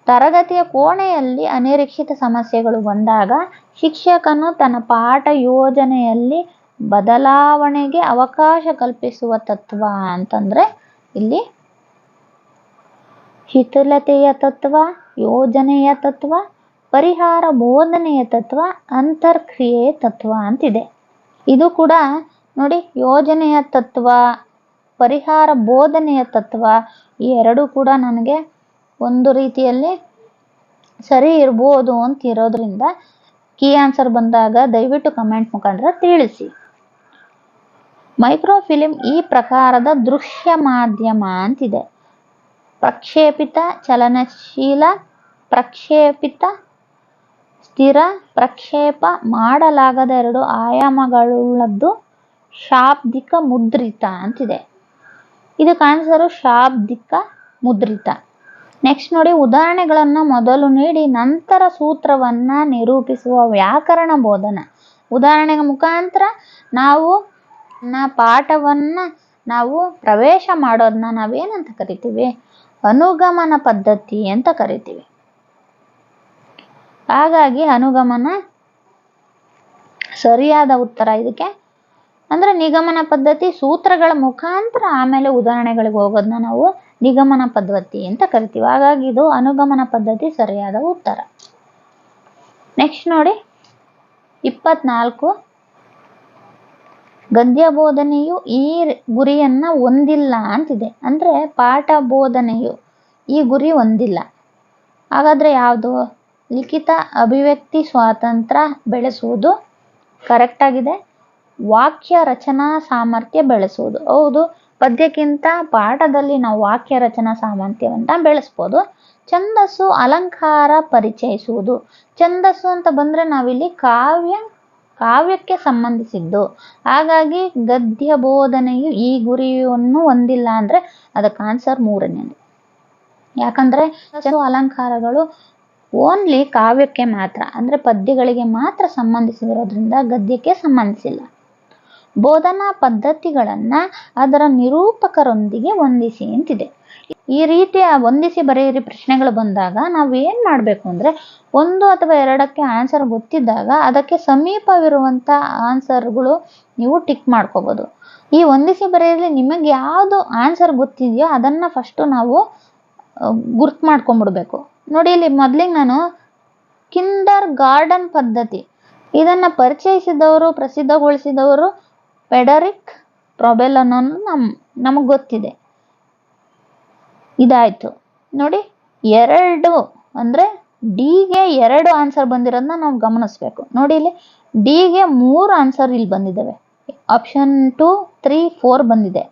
ತರಗತಿಯ ಕೋಣೆಯಲ್ಲಿ ಅನಿರೀಕ್ಷಿತ ಸಮಸ್ಯೆಗಳು ಬಂದಾಗ ಶಿಕ್ಷಕನು ತನ್ನ ಪಾಠ ಯೋಜನೆಯಲ್ಲಿ ಬದಲಾವಣೆಗೆ ಅವಕಾಶ ಕಲ್ಪಿಸುವ ತತ್ವ ಅಂತಂದ್ರೆ ಇಲ್ಲಿ ಶಿಥಿಲತೆಯ ತತ್ವ, ಯೋಜನೆಯ ತತ್ವ, ಪರಿಹಾರ ಬೋಧನೆಯ ತತ್ವ, ಅಂತರ್ಕ್ರಿಯೆಯ ತತ್ವ ಅಂತಿದೆ. ಇದು ಕೂಡ ನೋಡಿ, ಯೋಜನೆಯ ತತ್ವ, ಪರಿಹಾರ ಬೋಧನೆಯ ತತ್ವ ಈ ಎರಡು ಕೂಡ ನನಗೆ ಒಂದು ರೀತಿಯಲ್ಲಿ ಸರಿ ಇರ್ಬೋದು ಅಂತ ಇರೋದ್ರಿಂದ ಕೀ ಆನ್ಸರ್ ಬಂದಾಗ ದಯವಿಟ್ಟು ಕಮೆಂಟ್ ಮುಖಾಂತರ ತಿಳಿಸಿ. ಮೈಕ್ರೋಫಿಲ್ಮ್ ಈ ಪ್ರಕಾರದ ದೃಶ್ಯ ಮಾಧ್ಯಮ ಅಂತಿದೆ. ಪ್ರಕ್ಷೇಪಿತ, ಚಲನಶೀಲ, ಪ್ರಕ್ಷೇಪಿತ, ಸ್ಥಿರ, ಪ್ರಕ್ಷೇಪ ಮಾಡಲಾಗದ ಎರಡು ಆಯಾಮಗಳುಳ್ಳದ್ದು, ಶಾಬ್ದಿಕ ಮುದ್ರಿತ ಅಂತಿದೆ. ಇದಕ್ಕೆ ಆನ್ಸರು ಶಾಬ್ದಿಕ ಮುದ್ರಿತ. ನೆಕ್ಸ್ಟ್ ನೋಡಿ, ಉದಾಹರಣೆಗಳನ್ನು ಮೊದಲು ನೀಡಿ ನಂತರ ಸೂತ್ರವನ್ನ ನಿರೂಪಿಸುವ ವ್ಯಾಕರಣ ಬೋಧನ. ಉದಾಹರಣೆಗಳ ಮುಖಾಂತರ ನಾವು ಪಾಠವನ್ನ ನಾವು ಪ್ರವೇಶ ಮಾಡೋದನ್ನ ನಾವೇನಂತ ಕರಿತೀವಿ? ಅನುಗಮನ ಪದ್ಧತಿ ಅಂತ ಕರಿತೀವಿ. ಹಾಗಾಗಿ ಅನುಗಮನ ಸರಿಯಾದ ಉತ್ತರ ಇದಕ್ಕೆ. ಅಂದ್ರೆ ನಿಗಮನ ಪದ್ಧತಿ ಸೂತ್ರಗಳ ಮುಖಾಂತರ ಆಮೇಲೆ ಉದಾಹರಣೆಗಳಿಗೆ ಹೋಗೋದನ್ನ ನಾವು ನಿಗಮನ ಪದ್ಧತಿ ಅಂತ ಕರಿತೀವಿ. ಹಾಗಾಗಿ ಇದು ಅನುಗಮನ ಪದ್ಧತಿ ಸರಿಯಾದ ಉತ್ತರ. ನೆಕ್ಸ್ಟ್ ನೋಡಿ 24. ಗದ್ಯ ಬೋಧನೆಯು ಈ ಗುರಿಯನ್ನ ಹೊಂದಿಲ್ಲ ಅಂತಿದೆ. ಅಂದ್ರೆ ಪಾಠ ಬೋಧನೆಯು ಈ ಗುರಿ ಹೊಂದಿಲ್ಲ. ಹಾಗಾದ್ರೆ ಯಾವುದು? ಲಿಖಿತ ಅಭಿವ್ಯಕ್ತಿ ಸ್ವಾತಂತ್ರ್ಯ ಬೆಳೆಸುವುದು ಕರೆಕ್ಟ್ ಆಗಿದೆ. ವಾಕ್ಯ ರಚನಾ ಸಾಮರ್ಥ್ಯ ಬೆಳೆಸುವುದು ಹೌದು. ಪದ್ಯಕ್ಕಿಂತ ಪಾಠದಲ್ಲಿ ನಾವು ವಾಕ್ಯ ರಚನಾ ಸಾಮರ್ಥ್ಯವನ್ನ ಬೆಳೆಸ್ಬೋದು. ಛಂದಸ್ಸು ಅಲಂಕಾರ ಪರಿಚಯಿಸುವುದು. ಛಂದಸ್ಸು ಅಂತ ಬಂದ್ರೆ ನಾವಿಲ್ಲಿ ಕಾವ್ಯಕ್ಕೆ ಸಂಬಂಧಿಸಿದ್ದು. ಹಾಗಾಗಿ ಗದ್ಯ ಬೋಧನೆಯು ಈ ಗುರಿಯನ್ನು ಹೊಂದಿಲ್ಲ ಅಂದ್ರೆ ಅದಕ್ಕೆ ಆನ್ಸರ್ 3ನೇದು. ಯಾಕಂದ್ರೆ ಅಲಂಕಾರಗಳು ಓನ್ಲಿ ಕಾವ್ಯಕ್ಕೆ ಮಾತ್ರ, ಅಂದ್ರೆ ಪದ್ಯಗಳಿಗೆ ಮಾತ್ರ ಸಂಬಂಧಿಸಿರೋದ್ರಿಂದ ಗದ್ಯಕ್ಕೆ ಸಂಬಂಧಿಸಿಲ್ಲ. ಬೋಧನಾ ಪದ್ಧತಿಗಳನ್ನ ಅದರ ನಿರೂಪಕರೊಂದಿಗೆ ಹೊಂದಿಸಿ ಅಂತಿದೆ. ಈ ರೀತಿಯ ಹೊಂದಿಸಿ ಬರೆಯಿರಿ ಪ್ರಶ್ನೆಗಳು ಬಂದಾಗ ನಾವು ಏನ್ ಮಾಡ್ಬೇಕು ಅಂದ್ರೆ, 1 ಅಥವಾ 2ಕ್ಕೆ ಆನ್ಸರ್ ಗೊತ್ತಿದ್ದಾಗ ಅದಕ್ಕೆ ಸಮೀಪವಿರುವಂತ ಆನ್ಸರ್ಗಳು ನೀವು ಟಿಕ್ ಮಾಡ್ಕೋಬಹುದು. ಈ ಹೊಂದಿಸಿ ಬರೆಯಿರಿ ನಿಮಗೆ ಯಾವುದು ಆನ್ಸರ್ ಗೊತ್ತಿದೆಯೋ ಅದನ್ನ ಫಸ್ಟ್ ನಾವು ಗುರ್ತು ಮಾಡ್ಕೊಂಡ್ಬಿಡ್ಬೇಕು. ನೋಡಿ, ಇಲ್ಲಿ ಮೊದಲಿಗೆ ನಾನು ಕಿಂಡರ್ ಗಾರ್ಡನ್ ಪದ್ಧತಿ ಇದನ್ನ ಪರಿಚಯಿಸಿದವರು, ಪ್ರಸಿದ್ಧಗೊಳಿಸಿದವರು ಫೆಡರಿಕ್ ಪ್ರೊಬೆಲ್ ಅನ್ನೋನು ನಮಗೆ ಗೊತ್ತಿದೆ. ಇದಾಯ್ತು. ನೋಡಿ, 2 ಅಂದ್ರೆ ಡಿಗೆ 2 ಆನ್ಸರ್ ಬಂದಿರೋದನ್ನ ನಾವು ಗಮನಿಸ್ಬೇಕು. ನೋಡಿ, ಇಲ್ಲಿ ಡಿಗೆ 3 ಆನ್ಸರ್ ಇಲ್ಲಿ ಬಂದಿದ್ದಾವೆ. ಆಪ್ಷನ್ 2, 3, 4 ಬಂದಿದೆ.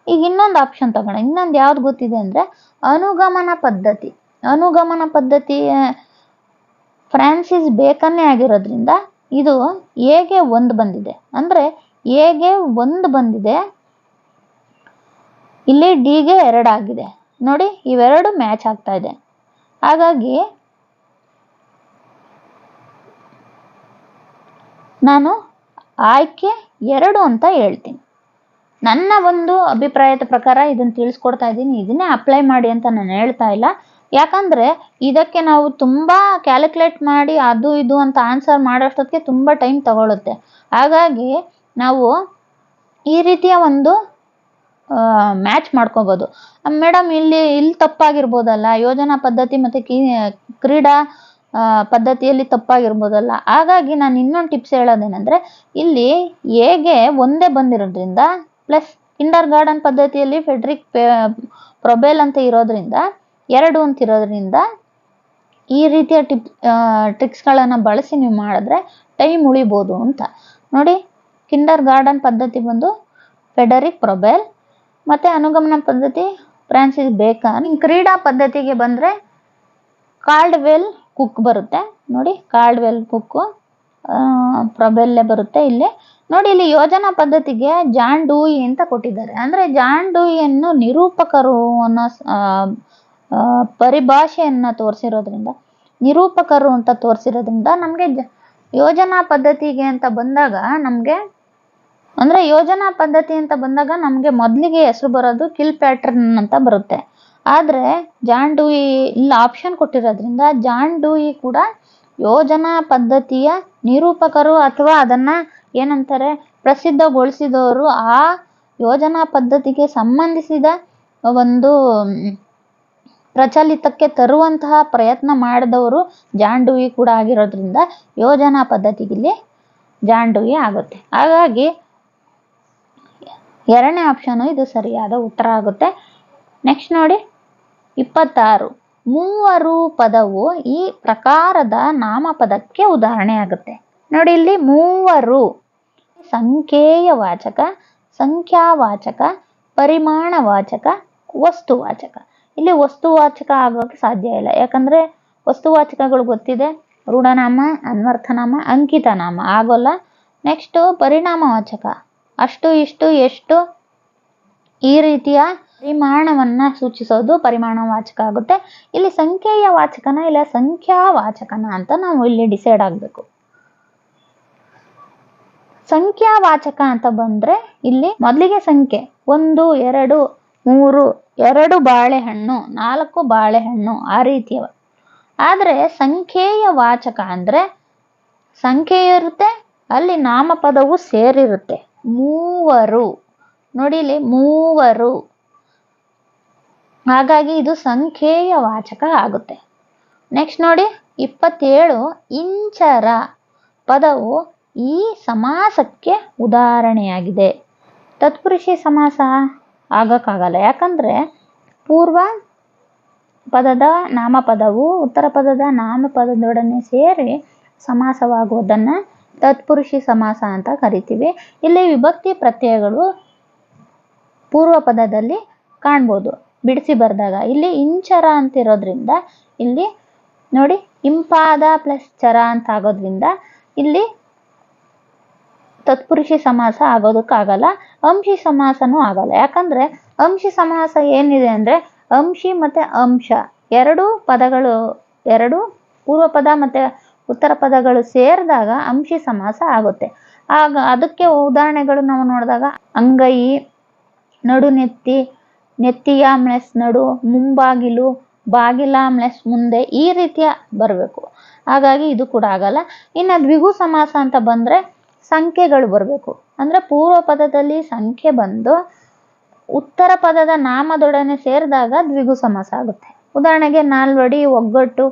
ಈಗ ಇನ್ನೊಂದು ಆಪ್ಷನ್ ತಗೋಣ. ಇನ್ನೊಂದು ಯಾವ್ದು ಗೊತ್ತಿದೆ ಅಂದ್ರೆ ಅನುಗಮನ ಪದ್ಧತಿ. ಅನುಗಮನ ಪದ್ಧತಿ ಫ್ರಾನ್ಸಿಸ್ ಬೇಕನ್ನೇ ಆಗಿರೋದ್ರಿಂದ ಇದು ಎಗೆ 1 ಬಂದಿದೆ. ಅಂದ್ರೆ ಎಗೆ 1 ಬಂದಿದೆ, ಇಲ್ಲಿ ಡಿಗೆ 2 ಆಗಿದೆ. ನೋಡಿ, ಇವೆರಡು ಮ್ಯಾಚ್ ಆಗ್ತಾ ಇದೆ. ಹಾಗಾಗಿ ನಾನು ಆಯ್ಕೆ 2 ಅಂತ ಹೇಳ್ತೀನಿ. ನನ್ನ ಒಂದು ಅಭಿಪ್ರಾಯದ ಪ್ರಕಾರ ಇದನ್ನ ತಿಳಿಸ್ಕೊಡ್ತಾ ಇದ್ದೀನಿ. ಇದನ್ನೇ ಅಪ್ಲೈ ಮಾಡಿ ಅಂತ ನಾನು ಹೇಳ್ತಾ ಇಲ್ಲ. ಯಾಕಂದ್ರೆ ಇದಕ್ಕೆ ನಾವು ತುಂಬಾ ಕ್ಯಾಲ್ಕುಲೇಟ್ ಮಾಡಿ ಅದು ಇದು ಅಂತ ಆನ್ಸರ್ ಮಾಡೋಷ್ಟೊತ್ತಿಗೆ ತುಂಬಾ ಟೈಮ್ ತಗೊಳುತ್ತೆ. ಹಾಗಾಗಿ ನಾವು ಈ ರೀತಿಯ ಒಂದು ಮ್ಯಾಚ್ ಮಾಡ್ಕೋಬಹುದು. ಮೇಡಮ್ ಇಲ್ಲಿ ತಪ್ಪಾಗಿರ್ಬೋದಲ್ಲ, ಯೋಜನಾ ಪದ್ಧತಿ ಮತ್ತೆ ಕ್ರೀಡಾ ಪದ್ಧತಿಯಲ್ಲಿ ತಪ್ಪಾಗಿರ್ಬೋದಲ್ಲ. ಹಾಗಾಗಿ ನಾನು ಇನ್ನೊಂದು ಟಿಪ್ಸ್ ಹೇಳೋದೇನೆಂದ್ರೆ, ಇಲ್ಲಿ ಎಗೆ 1 ಬಂದಿರೋದ್ರಿಂದ ಪ್ಲಸ್ ಕಿಂಡರ್ ಗಾರ್ಡನ್ ಪದ್ಧತಿಯಲ್ಲಿ ಫೆಡರಿಕ್ ಪ್ರೊಬೆಲ್ ಅಂತ ಇರೋದ್ರಿಂದ 2 ಅಂತ ಇರೋದ್ರಿಂದ ಈ ರೀತಿಯ ಟ್ರಿಕ್ಸ್ಗಳನ್ನು ಬಳಸಿ ನೀವು ಮಾಡಿದ್ರೆ ಟೈಮ್ ಉಳಿಬೋದು ಅಂತ. ನೋಡಿ, ಕಿಂಡರ್ ಗಾರ್ಡನ್ ಪದ್ಧತಿ ಬಂದು ಫೆಡರಿಕ್ ಪ್ರೊಬೆಲ್, ಮತ್ತೆ ಅನುಗಮನ ಪದ್ಧತಿ ಫ್ರಾನ್ಸಿಸ್ ಬೇಕನ್. ಕ್ರೀಡಾ ಪದ್ಧತಿಗೆ ಬಂದ್ರೆ ಕಾರ್ಡ್ವೆಲ್ ಕುಕ್ ಬರುತ್ತೆ. ನೋಡಿ, ಕಾರ್ಡ್ವೆಲ್ ಕುಕ್ ಪ್ರೊಬೆಲ್ಲೇ ಬರುತ್ತೆ ಇಲ್ಲಿ. ನೋಡಿ, ಇಲ್ಲಿ ಯೋಜನಾ ಪದ್ಧತಿಗೆ ಜಾನ್ ಡೂಯಿ ಅಂತ ಕೊಟ್ಟಿದ್ದಾರೆ. ಅಂದ್ರೆ ಜಾನ್ ಡೂಯಿಯನ್ನು ನಿರೂಪಕರು ಅನ್ನೋ ಪರಿಭಾಷೆಯನ್ನ ತೋರಿಸಿರೋದ್ರಿಂದ ನಿರೂಪಕರು ಅಂತ ತೋರಿಸಿರೋದ್ರಿಂದ ನಮಗೆ ಯೋಜನಾ ಪದ್ಧತಿಗೆ ಅಂತ ಬಂದಾಗ ನಮಗೆ ಅಂದರೆ ಯೋಜನಾ ಪದ್ಧತಿ ಅಂತ ಬಂದಾಗ ನಮಗೆ ಮೊದಲಿಗೆ ಹೆಸರು ಬರೋದು ಕಿಲ್ ಪ್ಯಾಟರ್ನ್ ಅಂತ ಬರುತ್ತೆ. ಆದರೆ ಜಾನ್ ಡೂಯಿ ಇಲ್ಲಿ ಆಪ್ಷನ್ ಕೊಟ್ಟಿರೋದ್ರಿಂದ ಜಾನ್ ಡೂಯಿ ಕೂಡ ಯೋಜನಾ ಪದ್ಧತಿಯ ನಿರೂಪಕರು ಅಥವಾ ಅದನ್ನು ಏನಂತಾರೆ ಪ್ರಸಿದ್ಧಗೊಳಿಸಿದವರು, ಆ ಯೋಜನಾ ಪದ್ಧತಿಗೆ ಸಂಬಂಧಿಸಿದ ಒಂದು ಪ್ರಚಲಿತಕ್ಕೆ ತರುವಂತಹ ಪ್ರಯತ್ನ ಮಾಡಿದವರು ಜಾನ್ ಡೂಯಿ ಕೂಡ ಆಗಿರೋದ್ರಿಂದ ಯೋಜನಾ ಪದ್ಧತಿಗಿಲ್ಲಿ ಜಾನ್ ಡೂಯಿ ಆಗುತ್ತೆ. ಹಾಗಾಗಿ ಎರಡನೇ ಆಪ್ಷನು ಇದು ಸರಿಯಾದ ಉತ್ತರ ಆಗುತ್ತೆ. ನೆಕ್ಸ್ಟ್ ನೋಡಿ 26. ಮೂವರು ಪದವು ಈ ಪ್ರಕಾರದ ನಾಮಪದಕ್ಕೆ ಉದಾಹರಣೆ ಆಗುತ್ತೆ. ನೋಡಿ ಇಲ್ಲಿ ಮೂವರು ಸಂಖ್ಯೇಯ ವಾಚಕ, ಸಂಖ್ಯಾವಾಚಕ, ಪರಿಮಾಣವಾಚಕ, ವಸ್ತುವಾಚಕ. ಇಲ್ಲಿ ವಸ್ತುವಾಚಕ ಆಗೋಕ್ಕೆ ಸಾಧ್ಯ ಇಲ್ಲ, ಯಾಕಂದರೆ ವಸ್ತುವಾಚಕಗಳು ಗೊತ್ತಿದೆ, ರೂಢನಾಮ, ಅನ್ವರ್ಥನಾಮ, ಅಂಕಿತನಾಮ ಆಗೋಲ್ಲ. ನೆಕ್ಸ್ಟು ಪರಿಣಾಮವಾಚಕ, ಅಷ್ಟು ಇಷ್ಟು ಎಷ್ಟು ಈ ರೀತಿಯ ಪರಿಮಾಣವನ್ನು ಸೂಚಿಸೋದು ಪರಿಮಾಣವಾಚಕ ಆಗುತ್ತೆ. ಇಲ್ಲಿ ಸಂಖ್ಯೆಯ ವಾಚಕನ ಇಲ್ಲ ಸಂಖ್ಯಾವಾಚಕನ ಅಂತ ನಾವು ಇಲ್ಲಿ ಡಿಸೈಡ್ ಆಗಬೇಕು. ಸಂಖ್ಯಾವಾಚಕ ಅಂತ ಬಂದರೆ ಇಲ್ಲಿ ಮೊದಲಿಗೆ ಸಂಖ್ಯೆ 1, 2, 3, 2 ಬಾಳೆಹಣ್ಣು, 4 ಬಾಳೆಹಣ್ಣು ಆ ರೀತಿಯವ. ಆದರೆ ಸಂಖ್ಯೆಯ ವಾಚಕ ಅಂದರೆ ಸಂಖ್ಯೆ ಇರುತ್ತೆ, ಅಲ್ಲಿ ನಾಮಪದವು ಸೇರಿರುತ್ತೆ. ಮೂವರು, ನೋಡಿ ಇಲ್ಲಿ ಮೂವರು, ಹಾಗಾಗಿ ಇದು ಸಂಖ್ಯೆಯ ವಾಚಕ ಆಗುತ್ತೆ. ನೆಕ್ಸ್ಟ್ ನೋಡಿ 27. ಇಂಚರ ಪದವು ಈ ಸಮಾಸಕ್ಕೆ ಉದಾಹರಣೆಯಾಗಿದೆ. ತತ್ಪುರುಷಿ ಸಮಾಸ ಆಗೋಕ್ಕಾಗಲ್ಲ, ಯಾಕಂದರೆ ಪೂರ್ವ ಪದದ ನಾಮಪದವು ಉತ್ತರ ಪದದ ನಾಮಪದದೊಡನೆ ಸೇರಿ ಸಮಾಸವಾಗುವುದನ್ನು ತತ್ಪುರುಷಿ ಸಮಾಸ ಅಂತ ಕರಿತೀವಿ. ಇಲ್ಲಿ ವಿಭಕ್ತಿ ಪ್ರತ್ಯಯಗಳು ಪೂರ್ವ ಪದದಲ್ಲಿ ಕಾಣ್ಬೋದು ಬಿಡಿಸಿ ಬರೆದಾಗ. ಇಲ್ಲಿ ಇಂಚರ ಅಂತಿರೋದ್ರಿಂದ ಇಲ್ಲಿ ನೋಡಿ ಇಂಪಾದ ಪ್ಲಸ್ ಚರ ಅಂತ ಆಗೋದ್ರಿಂದ ಇಲ್ಲಿ ತತ್ಪುರುಷಿ ಸಮಾಸ ಆಗೋದಕ್ಕಾಗಲ್ಲ, ಅಂಶಿ ಸಮಾಸನೂ ಆಗಲ್ಲ. ಯಾಕಂದರೆ ಅಂಶಿ ಸಮಾಸ ಏನಿದೆ ಅಂದರೆ ಅಂಶಿ ಮತ್ತು ಅಂಶ ಎರಡು ಪದಗಳು, ಎರಡು ಪೂರ್ವ ಪದ ಮತ್ತು ಉತ್ತರ ಪದಗಳು ಸೇರಿದಾಗ ಅಂಶಿ ಸಮಾಸ ಆಗುತ್ತೆ. ಆಗ ಅದಕ್ಕೆ ಉದಾಹರಣೆಗಳು ನಾವು ನೋಡಿದಾಗ ಅಂಗೈ, ನಡುನೆತ್ತಿ, ನೆತ್ತಿಯ ಮ್ಲೆಸ್ ನಡು, ಮುಂಬಾಗಿಲು, ಬಾಗಿಲ ಮ್ಲೆಸ್ ಮುಂದೆ ಈ ರೀತಿಯ ಬರಬೇಕು. ಹಾಗಾಗಿ ಇದು ಕೂಡ ಆಗಲ್ಲ. ಇನ್ನು ದ್ವಿಗು ಸಮಾಸ ಅಂತ ಬಂದರೆ ಸಂಖ್ಯೆಗಳು ಬರಬೇಕು. ಅಂದರೆ ಪೂರ್ವ ಪದದಲ್ಲಿ ಸಂಖ್ಯೆ ಬಂದು ಉತ್ತರ ಪದದ ನಾಮದೊಡನೆ ಸೇರಿದಾಗ ದ್ವಿಗು ಸಮಾಸ ಆಗುತ್ತೆ. ಉದಾಹರಣೆಗೆ ನಾಲ್ವಡಿ, ಒಗ್ಗಟ್ಟು,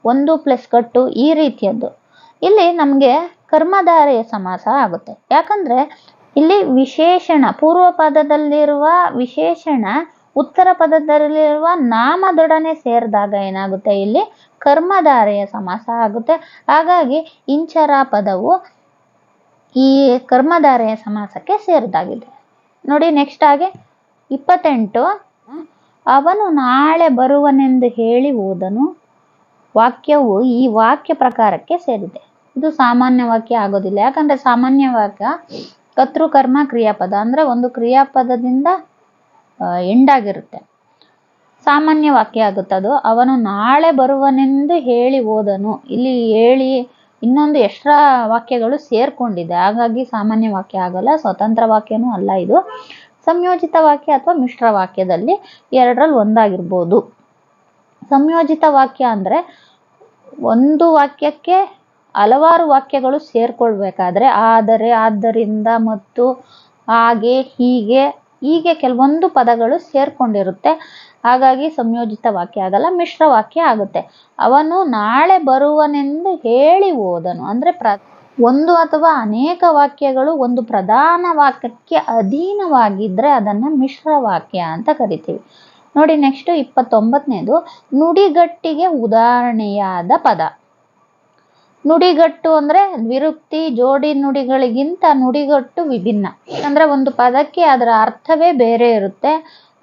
1 + ಕಟ್ಟು ಈ ರೀತಿಯದ್ದು. ಇಲ್ಲಿ ನಮಗೆ ಕರ್ಮಧಾರೆಯ ಸಮಾಸ ಆಗುತ್ತೆ. ಯಾಕಂದರೆ ಇಲ್ಲಿ ವಿಶೇಷಣ ಪೂರ್ವ ಪದದಲ್ಲಿರುವ ವಿಶೇಷಣ ಉತ್ತರ ಪದದಲ್ಲಿರುವ ನಾಮದೊಡನೆ ಸೇರಿದಾಗ ಏನಾಗುತ್ತೆ, ಇಲ್ಲಿ ಕರ್ಮಧಾರೆಯ ಸಮಾಸ ಆಗುತ್ತೆ. ಹಾಗಾಗಿ ಇಂಚರ ಪದವು ಈ ಕರ್ಮಧಾರೆಯ ಸಮಾಸಕ್ಕೆ ಸೇರಿದಾಗಿದೆ. ನೋಡಿ ನೆಕ್ಸ್ಟ್ ಆಗಿ 28. ಅವನು ನಾಳೆ ಬರುವನೆಂದು ಹೇಳಿ ಹೋದನು ವಾಕ್ಯವು ಈ ವಾಕ್ಯ ಪ್ರಕಾರಕ್ಕೆ ಸೇರಿದೆ. ಇದು ಸಾಮಾನ್ಯ ವಾಕ್ಯ ಆಗೋದಿಲ್ಲ, ಯಾಕಂದರೆ ಸಾಮಾನ್ಯ ವಾಕ್ಯ ಕರ್ತೃಕರ್ಮ ಕ್ರಿಯಾಪದ ಅಂದರೆ ಒಂದು ಕ್ರಿಯಾಪದದಿಂದ ಎಂಡಾಗಿರುತ್ತೆ. ಸಾಮಾನ್ಯ ವಾಕ್ಯ ಆಗುತ್ತೆ ಅದು. ಅವನು ನಾಳೆ ಬರುವನೆಂದು ಹೇಳಿ ಹೋದನು, ಇಲ್ಲಿ ಹೇಳಿ ಇನ್ನೊಂದು ಎಕ್ಸ್ಟ್ರಾ ವಾಕ್ಯಗಳು ಸೇರ್ಕೊಂಡಿದೆ, ಹಾಗಾಗಿ ಸಾಮಾನ್ಯ ವಾಕ್ಯ ಆಗೋಲ್ಲ, ಸ್ವತಂತ್ರ ವಾಕ್ಯನೂ ಅಲ್ಲ ಇದು. ಸಂಯೋಜಿತ ವಾಕ್ಯ ಅಥವಾ ಮಿಶ್ರ ವಾಕ್ಯದಲ್ಲಿ ಎರಡರಲ್ಲಿ ಒಂದಾಗಿರ್ಬೋದು. ಸಂಯೋಜಿತ ವಾಕ್ಯ ಅಂದರೆ ಒಂದು ವಾಕ್ಯಕ್ಕೆ ಹಲವಾರು ವಾಕ್ಯಗಳು ಸೇರ್ಕೊಳ್ಬೇಕಾದ್ರೆ ಆದರೆ, ಆದ್ದರಿಂದ, ಮತ್ತು, ಹಾಗೆ, ಹೀಗೆ ಕೆಲವೊಂದು ಪದಗಳು ಸೇರ್ಕೊಂಡಿರುತ್ತೆ. ಹಾಗಾಗಿ ಸಂಯೋಜಿತ ವಾಕ್ಯ ಆಗಲ್ಲ, ಮಿಶ್ರ ವಾಕ್ಯ ಆಗುತ್ತೆ. ಅವನು ನಾಳೆ ಬರುವನೆಂದು ಹೇಳಿ ಹೋದನು ಅಂದರೆ ಒಂದು ಅಥವಾ ಅನೇಕ ವಾಕ್ಯಗಳು ಒಂದು ಪ್ರಧಾನ ವಾಕ್ಯಕ್ಕೆ ಅಧೀನವಾಗಿದ್ದರೆ ಅದನ್ನು ಮಿಶ್ರ ವಾಕ್ಯ ಅಂತ ಕರಿತೀವಿ. ನೋಡಿ ನೆಕ್ಸ್ಟ್ 29ನೇದು ನುಡಿಗಟ್ಟಿಗೆ ಉದಾಹರಣೆಯಾದ ಪದ. ನುಡಿಗಟ್ಟು ಅಂದರೆ ದ್ವಿರುಕ್ತಿ ಜೋಡಿ ನುಡಿಗಳಿಗಿಂತ ನುಡಿಗಟ್ಟು ವಿಭಿನ್ನ. ಅಂದರೆ ಒಂದು ಪದಕ್ಕೆ ಅದರ ಅರ್ಥವೇ ಬೇರೆ ಇರುತ್ತೆ,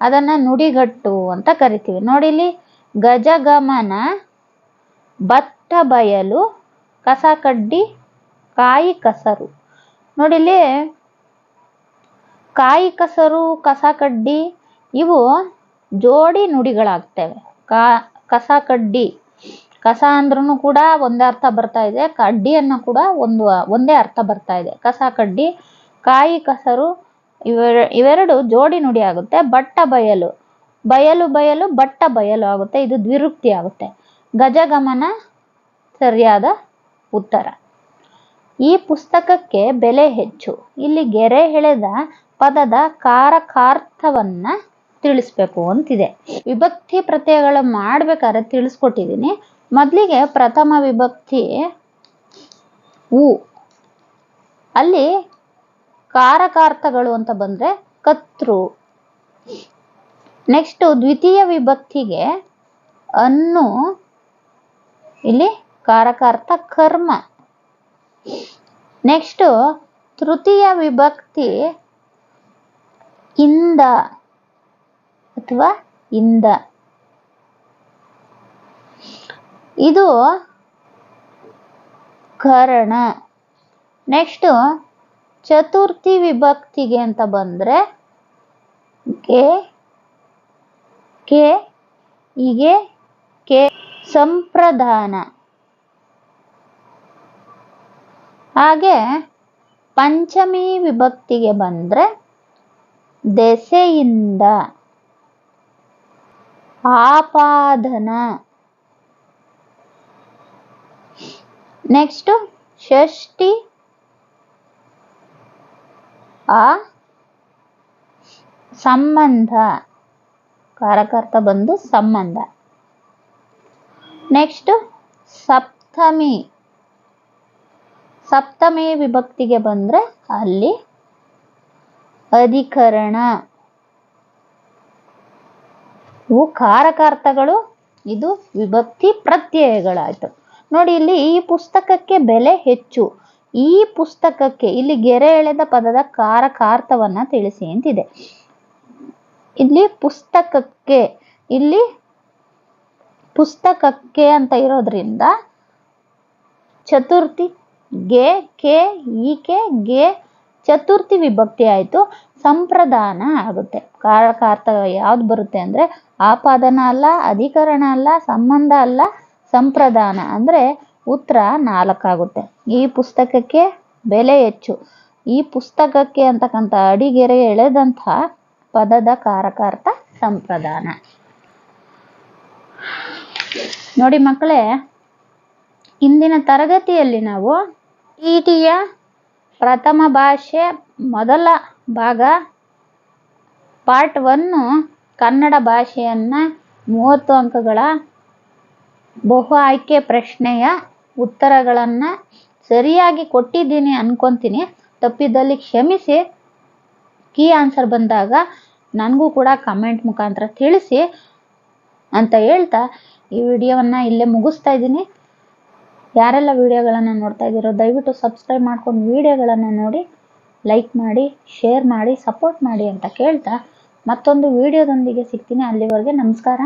ಅದನ್ನು ನುಡಿಗಟ್ಟು ಅಂತ ಕರಿತೀವಿ. ನೋಡಿ ಇಲ್ಲಿ ಗಜಗಮನ, ಭತ್ತ ಬಯಲು, ಕಸಕಡ್ಡಿ, ಕಾಯಿ ಕಸರು. ನೋಡಿ ಇಲ್ಲಿ ಕಾಯಿ ಕಸರು, ಕಸಕಡ್ಡಿ ಇವು ಜೋಡಿ ನುಡಿಗಳಾಗ್ತವೆ. ಕಸಕಡ್ಡಿ ಕಸ ಅಂದ್ರೂ ಕೂಡ ಒಂದೇ ಅರ್ಥ ಬರ್ತಾ ಇದೆ, ಕಡ್ಡಿ ಅನ್ನೋ ಕೂಡ ಒಂದೇ ಅರ್ಥ ಬರ್ತಾ ಇದೆ. ಕಸ ಕಡ್ಡಿ, ಕಾಯಿ ಕಸರು ಇವೆರಡು ಜೋಡಿ ನುಡಿ ಆಗುತ್ತೆ. ಬಟ್ಟ ಬಯಲು, ಬಯಲು ಬಯಲು ಬಟ್ಟ ಬಯಲು ಆಗುತ್ತೆ, ಇದು ದ್ವಿರುಕ್ತಿ ಆಗುತ್ತೆ. ಗಜಗಮನ ಸರಿಯಾದ ಉತ್ತರ. ಈ ಪುಸ್ತಕಕ್ಕೆ ಬೆಲೆ ಹೆಚ್ಚು. ಇಲ್ಲಿ ಗೆರೆ ಎಳೆದ ಪದದ ಕಾರಕಾರ್ಥವನ್ನ ತಿಳಿಸ್ಬೇಕು ಅಂತಿದೆ. ವಿಭಕ್ತಿ ಪ್ರತ್ಯಯಗಳು ಮಾಡ್ಬೇಕಾದ್ರೆ ತಿಳಿಸ್ಕೊಟ್ಟಿದ್ದೀನಿ. ಮೊದಲಿಗೆ ಪ್ರಥಮ ವಿಭಕ್ತಿ ಉ, ಅಲ್ಲಿ ಕಾರಕಾರ್ಥಗಳು ಅಂತ ಬಂದ್ರೆ ಕರ್ತೃ. ನೆಕ್ಸ್ಟ್ ದ್ವಿತೀಯ ವಿಭಕ್ತಿಗೆ ಅನ್ನು, ಇಲ್ಲಿ ಕಾರಕಾರ್ಥ ಕರ್ಮ. ನೆಕ್ಸ್ಟ್ ತೃತೀಯ ವಿಭಕ್ತಿ ಇಂದ ಅಥವಾ ಇಂದ, ಇದು ಕರಣ. ನೆಕ್ಸ್ಟ್ ಚತುರ್ಥಿ ವಿಭಕ್ತಿಗೆ ಅಂತ ಬಂದ್ರೆ ಗೆ, ಕೆ, ಹೀಗೆ ಕೆ ಸಂಪ್ರದಾನ. ಹಾಗೆ ಪಂಚಮಿ ವಿಭಕ್ತಿಗೆ ಬಂದ್ರೆ ದೆಸೆಯಿಂದ, ಆಪಾದನ. ನೆಕ್ಸ್ಟ್ ಷಷ್ಠಿ ಆ ಸಂಬಂಧ, ಕಾರಕಾರ್ಥ ಬಂದು ಸಂಬಂಧ. ನೆಕ್ಸ್ಟ್ ಸಪ್ತಮಿ, ಸಪ್ತಮಿ ವಿಭಕ್ತಿಗೆ ಬಂದ್ರೆ ಅಲ್ಲಿ ಅಧಿಕರಣ. ಇವು ಕಾರಕಾರ್ಥಗಳು, ಇದು ವಿಭಕ್ತಿ ಪ್ರತ್ಯಯಗಳಾಯ್ತು. ನೋಡಿ, ಇಲ್ಲಿ ಈ ಪುಸ್ತಕಕ್ಕೆ ಬೆಲೆ ಹೆಚ್ಚು. ಈ ಪುಸ್ತಕಕ್ಕೆ, ಇಲ್ಲಿ ಗೆರೆ ಎಳೆದ ಪದದ ಕಾರಕಾರ್ಥವನ್ನ ತಿಳಿಸಿ ಅಂತಿದೆ. ಇಲ್ಲಿ ಪುಸ್ತಕಕ್ಕೆ, ಇಲ್ಲಿ ಪುಸ್ತಕಕ್ಕೆ ಅಂತ ಇರೋದ್ರಿಂದ ಚತುರ್ಥಿ ಗೆ, ಕೆ, ಈಕೆ, ಗೆ ಚತುರ್ಥಿ ವಿಭಕ್ತಿ ಆಯ್ತು. ಸಂಪ್ರದಾನ ಆಗುತ್ತೆ. ಕಾರಕಾರ್ಥ ಯಾವ್ದು ಬರುತ್ತೆ ಅಂದ್ರೆ ಆಪಾದನ ಅಲ್ಲ, ಅಧಿಕರಣ ಅಲ್ಲ, ಸಂಬಂಧ ಅಲ್ಲ, ಸಂಪ್ರದಾನ. ಅಂದ್ರೆ ಉತ್ತರ 4 ಆಗುತ್ತೆ. ಈ ಪುಸ್ತಕಕ್ಕೆ ಬೆಲೆ ಹೆಚ್ಚು. ಈ ಪುಸ್ತಕಕ್ಕೆ ಅಂತಕ್ಕಂಥ ಅಡಿಗೆರೆ ಎಳೆದಂಥ ಪದದ ಕಾರಕಾರ್ಥ ಸಂಪ್ರದಾನ. ನೋಡಿ ಮಕ್ಕಳೇ, ಇಂದಿನ ತರಗತಿಯಲ್ಲಿ ನಾವು ಟಿಟಿಯ ಪ್ರಥಮ ಭಾಷೆ ಮೊದಲ ಭಾಗ ಪಾರ್ಟ್ 1 ಕನ್ನಡ ಭಾಷೆಯನ್ನ 30 ಅಂಕಗಳ ಬಹು ಆಯ್ಕೆ ಪ್ರಶ್ನೆಯ ಉತ್ತರಗಳನ್ನ ಸರಿಯಾಗಿ ಕೊಟ್ಟಿದ್ದೀನಿ ಅನ್ಕೊಂತೀನಿ. ತಪ್ಪಿದ್ದಲ್ಲಿ ಕ್ಷಮಿಸಿ. ಕೀ ಆನ್ಸರ್ ಬಂದಾಗ ನನಗೂ ಕೂಡ ಕಮೆಂಟ್ ಮುಖಾಂತರ ತಿಳಿಸಿ ಅಂತ ಹೇಳ್ತಾ ಈ ವಿಡಿಯೋವನ್ನ ಇಲ್ಲೇ ಮುಗಿಸ್ತಾ ಇದ್ದೀನಿ. ಯಾರೆಲ್ಲ ವಿಡಿಯೋಗಳನ್ನು ನೋಡ್ತಾ ಇದ್ದೀರೋ ದಯವಿಟ್ಟು ಸಬ್ಸ್ಕ್ರೈಬ್ ಮಾಡ್ಕೊಂಡು ವಿಡಿಯೋಗಳನ್ನು ನೋಡಿ, ಲೈಕ್ ಮಾಡಿ, ಶೇರ್ ಮಾಡಿ, ಸಪೋರ್ಟ್ ಮಾಡಿ ಅಂತ ಕೇಳ್ತಾ ಮತ್ತೊಂದು ವಿಡಿಯೋದೊಂದಿಗೆ ಸಿಗ್ತೀನಿ. ಅಲ್ಲಿವರೆಗೆ ನಮಸ್ಕಾರ.